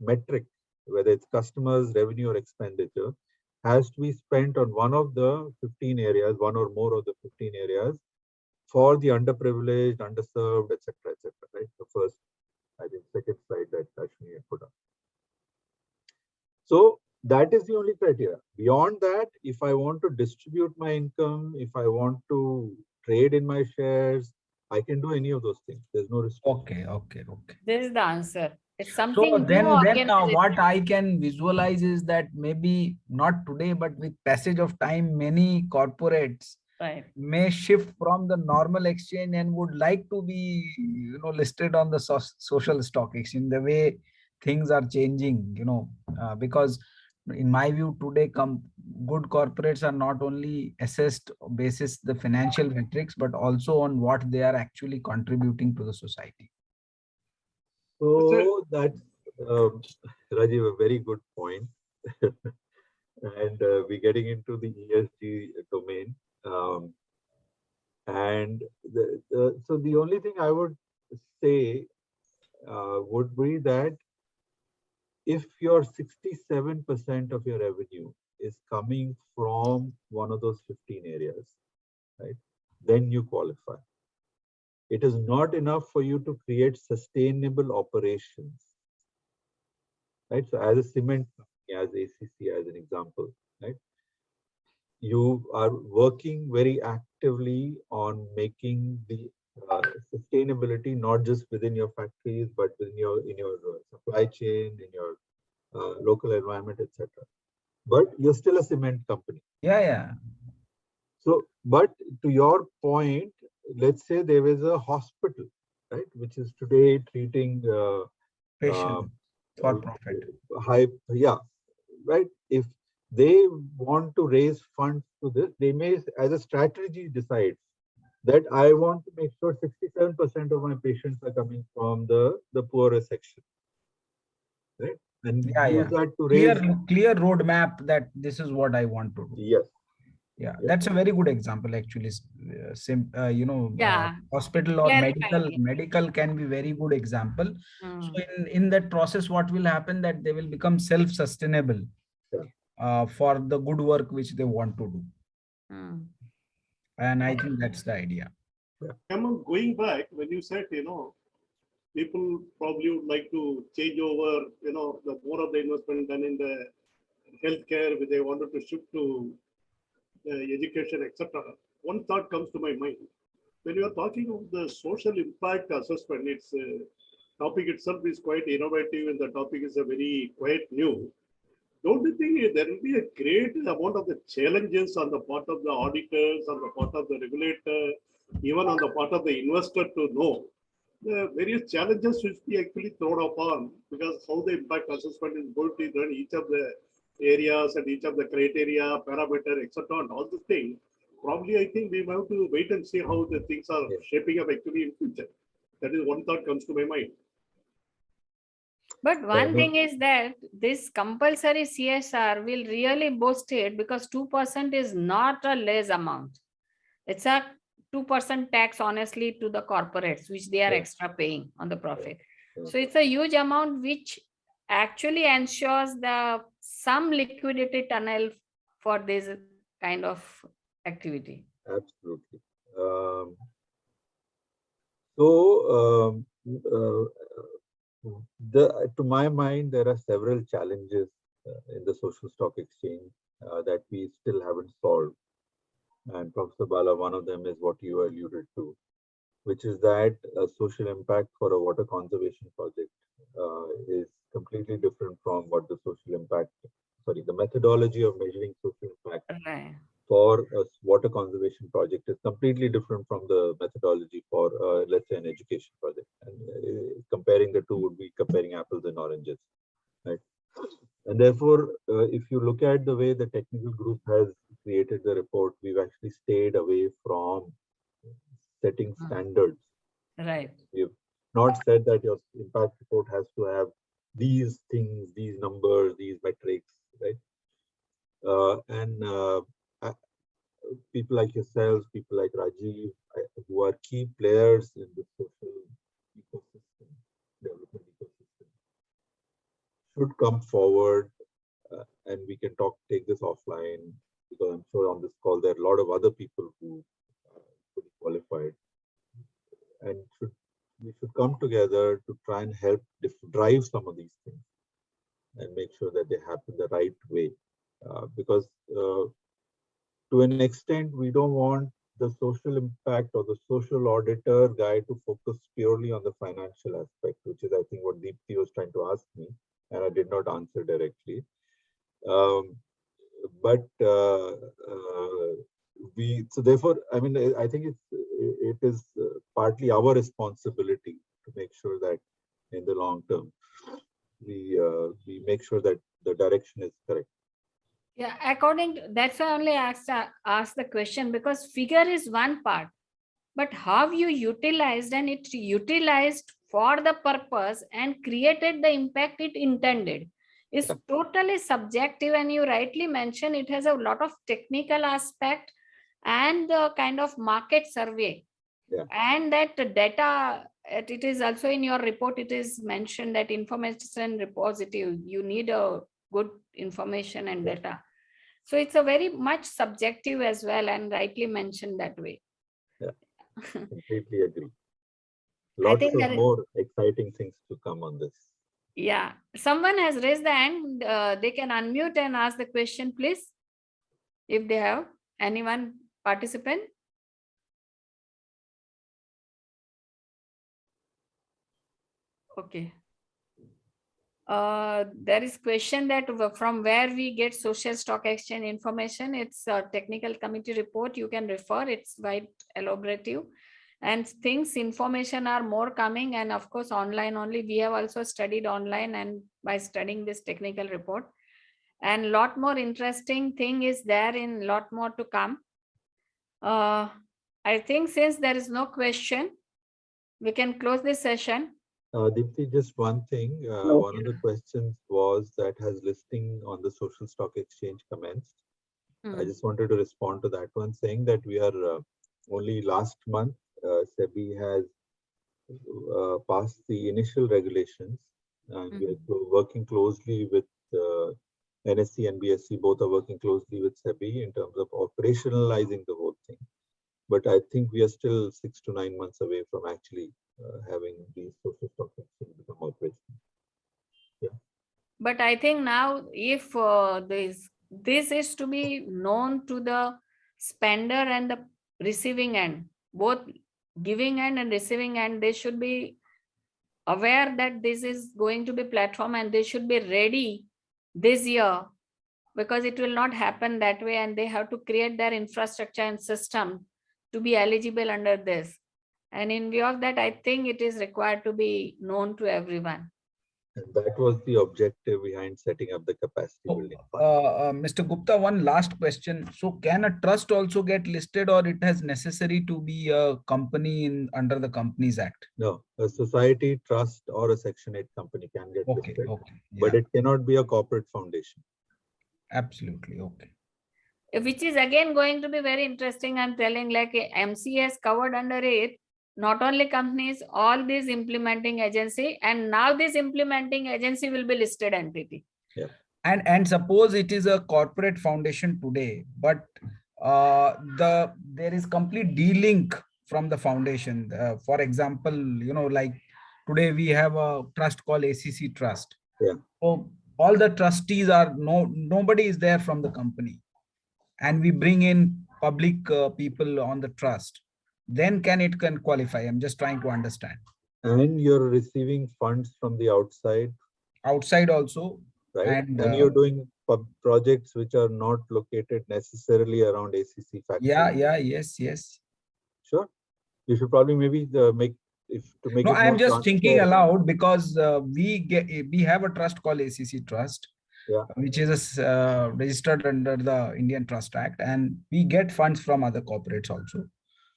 metric, whether it's customers, revenue, or expenditure, has to be spent on one of the 15 areas, one or more of the 15 areas, for the underprivileged, underserved, etc., etc. Right? The first, I think, second slide that Ashwini had put up. So that is the only criteria. Beyond that, if I want to distribute my income, if I want to trade in my shares, I can do any of those things. There's no restriction. Okay. This is the answer. It's something. So then what I can visualize is that maybe not today, but with passage of time, many corporates may shift from the normal exchange and would like to be, listed on the social stock exchange, the way things are changing, because In my view, today, good corporates are not only assessed basis the financial metrics, but also on what they are actually contributing to the society. So that's, Rajiv, a very good point. And we're getting into the ESG domain. So the only thing I would say would be that if your 67% of your revenue is coming from one of those 15 areas, right, then you qualify. It is not enough for you to create sustainable operations, right? So as a cement company, as ACC, as an example, right, you are working very actively on making the sustainability not just within your factories, but within your supply chain, in your local environment, etc. But you're still a cement company. Yeah. So, but to your point, let's say there is a hospital, right, which is today treating Patient for profit. Right. If they want to raise funds to this, they may, as a strategy, decide that I want to make sure 67% of my patients are coming from the poorer section, right? And use that to raise clear roadmap that this is what I want to do. Yes. Yeah, that's a very good example actually. Hospital or medical can be very good example. So in that process, what will happen that they will become self-sustainable for the good work which they want to do. And I think that's the idea. Hemant, going back, when you said, people probably would like to change over, the more of the investment done in the healthcare, they wanted to shift to education, etc. One thought comes to my mind. When you are talking of the social impact assessment, its topic itself is quite innovative and the topic is quite new. Don't you think there will be a great amount of the challenges on the part of the auditors, on the part of the regulator, even on the part of the investor to know the various challenges which we actually thrown upon, because how the impact assessment is going to run each of the areas and each of the criteria, parameter, etc. and all the things. Probably, I think we have to wait and see how the things are shaping up actually in future. That is one thought comes to my mind. But one thing is that this compulsory CSR will really boost it, because 2% is not a less amount. It's a 2% tax, honestly, to the corporates, which they are extra paying on the profit. So it's a huge amount, which actually ensures some liquidity tunnel for this kind of activity. Absolutely. To my mind, there are several challenges in the social stock exchange that we still haven't solved. And Professor Bala, one of them is what you alluded to, which is that a social impact for a water conservation project is completely different from what the the methodology of measuring social impact for a water conservation project is completely different from the methodology for, let's say, an education project. And comparing the two would be comparing apples and oranges, right? And therefore, if you look at the way the technical group has created the report, we've actually stayed away from setting standards. Right. We've not said that your impact report has to have these things, these numbers, these metrics, right? People like yourselves, people like Rajiv, who are key players in the social ecosystem, development ecosystem, should come forward and we can take this offline, because I'm sure on this call there are a lot of other people who are fully qualified, and we should come together to try and help drive some of these things and make sure that they happen the right way, because to an extent we don't want the social impact or the social auditor guy to focus purely on the financial aspect, which is I think what Dipti was trying to ask me and I did not answer directly. So therefore, I mean, I think it is partly our responsibility to make sure that in the long term we make sure that the direction is correct. Yeah, according to, that's why I only asked the question, because figure is one part, but how you utilized and it utilized for the purpose and created the impact it intended is totally subjective. And you rightly mentioned it has a lot of technical aspect and the kind of market survey. Yeah. And that data, it is also in your report, it is mentioned that information repository, you need a good information and data. So it's a very much subjective as well, and rightly mentioned that way. Yeah, completely agree. Lots think of that more exciting things to come on this. Yeah, someone has raised the hand. They can unmute and ask the question, please. If they have anyone participant. Okay. There is question that from where we get social stock exchange information. It's a technical committee report. You can refer. It's quite elaborative, and things information are more coming. And of course, online only. We have also studied online, and by studying this technical report, and lot more interesting thing is there in lot more to come. I think since there is no question, we can close this session. Dipti, just one thing. One of the questions was that has listing on the social stock exchange commenced. I just wanted to respond to that one, saying that we are only last month, SEBI has passed the initial regulations, and we are working closely with NSE and BSE. Both are working closely with SEBI in terms of operationalizing the whole thing. But I think we are still 6 to 9 months away from actually having these social stock exchange become operational. Yeah. But I think now, if this is to be known to the spender and the receiving end, both giving end and receiving end, they should be aware that this is going to be platform, and they should be ready this year, because it will not happen that way, and they have to create their infrastructure and system to be eligible under this. And in view of that, I think it is required to be known to everyone. And that was the objective behind setting up the capacity building fund. Mr. Gupta, one last question. So can a trust also get listed, or it has necessary to be a company under the Companies Act? No, a society, trust, or a Section 8 company can get listed, but Yeah. it cannot be a corporate foundation. Absolutely. Okay. Which is again going to be very interesting. I'm telling, like MCS covered under it, not only companies, all these implementing agency, and now this implementing agency will be listed entity. Yeah. And suppose it is a corporate foundation today, but there is complete de-link from the foundation. For example, like today we have a trust called ACC Trust. Yeah. So all the trustees are nobody is there from the company, and we bring in public people on the trust. Then can qualify? I'm just trying to understand. And you're receiving funds from the outside. Outside also. Right. And you're doing projects which are not located necessarily around ACC factory. Yeah. Yes. Sure. You should probably maybe make it No, I'm more just thinking aloud, because we have a trust called ACC Trust. Yeah. Which is registered under the Indian Trust Act, and we get funds from other corporates also.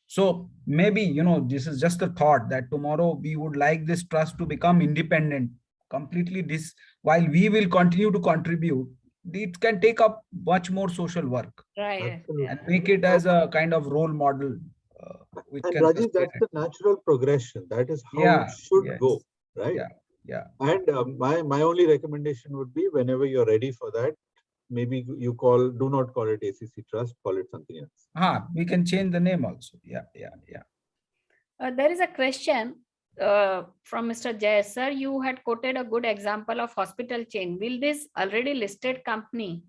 So maybe, this is just a thought that tomorrow we would like this trust to become independent, completely while we will continue to contribute, it can take up much more social work. Right. And make it as a kind of role model. And Rajiv, that's the natural progression. That is how it should go, right? Yeah. And my only recommendation would be, whenever you're ready for that, maybe you do not call it ACC Trust, call it something else. We can change the name also. Yeah. There is a question from Mr. Jay. Sir, you had quoted a good example of hospital chain. Will this already listed company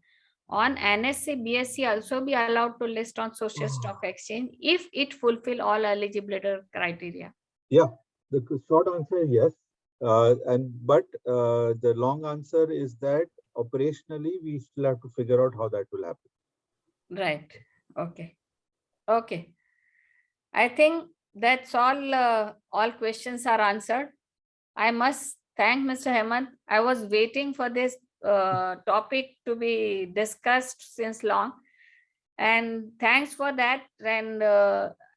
on NSE, BSE also be allowed to list on social stock exchange if it fulfill all eligibility criteria? Yeah, the short answer is yes. But the long answer is that operationally, we still have to figure out how that will happen. Right. Okay. I think that's all questions are answered. I must thank Mr. Hemant. I was waiting for this topic to be discussed since long. And thanks for that. And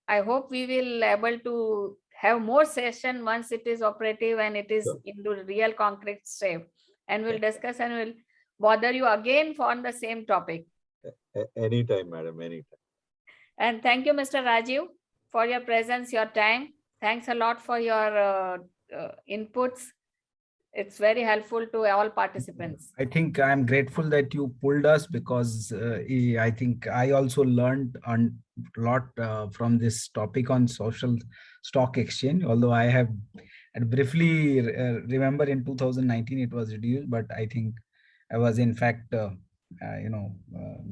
I hope we will able to have more session once it is operative and it is Sure. into real concrete step. And we'll discuss and we'll bother you again for on the same topic. Anytime, madam, anytime. And thank you, Mr. Rajiv, for your presence, your time. Thanks a lot for your inputs. It's very helpful to all participants. I think I'm grateful that you pulled us because I think I also learned a lot from this topic on social stock exchange. Although I have briefly remember in 2019 it was reduced, but I think I was in fact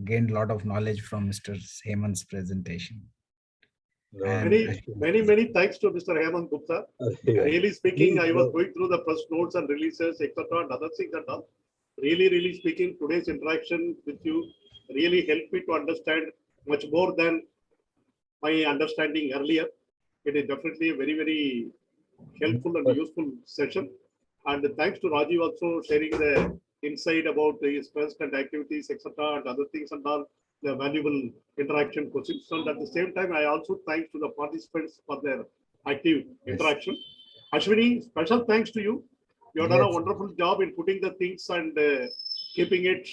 gained a lot of knowledge from Mr. Hemant's presentation. No, And Many thanks to Mr. Hemant Gupta. yeah. Really speaking, I was going through the press notes and releases, etc., and other things and all. Really speaking, today's interaction with you really helped me to understand much more than my understanding earlier. It is definitely a very helpful and useful session. And thanks to Rajiv also sharing the insight about his present activities, etc., and other things and all, the valuable interaction questions. And at the same time, I also thanks to the participants for their active interaction. Ashwini, special thanks to you. You have done a wonderful job in putting the things and keeping it,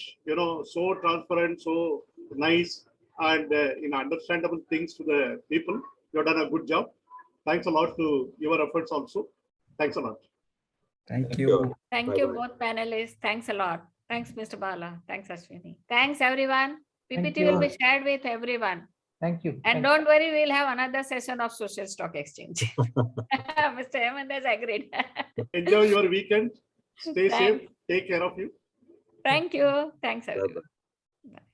so transparent, so nice, and in understandable things to the people. You have done a good job. Thanks a lot to your efforts also. Thanks a lot. thank you. Thank you, Bye-bye. both panelists. Thanks a lot. Thanks, Mr. Bala. Thanks, Ashwini. Thanks, everyone. Thank PPT will be you. shared with everyone. Thank you. And don't worry, we'll have another session of social stock exchange. Mr. Hemant has agreed. Enjoy your weekend. Stay safe. Thanks. Take care of you. Thank you. Thanks, everyone. Bye-bye. Bye.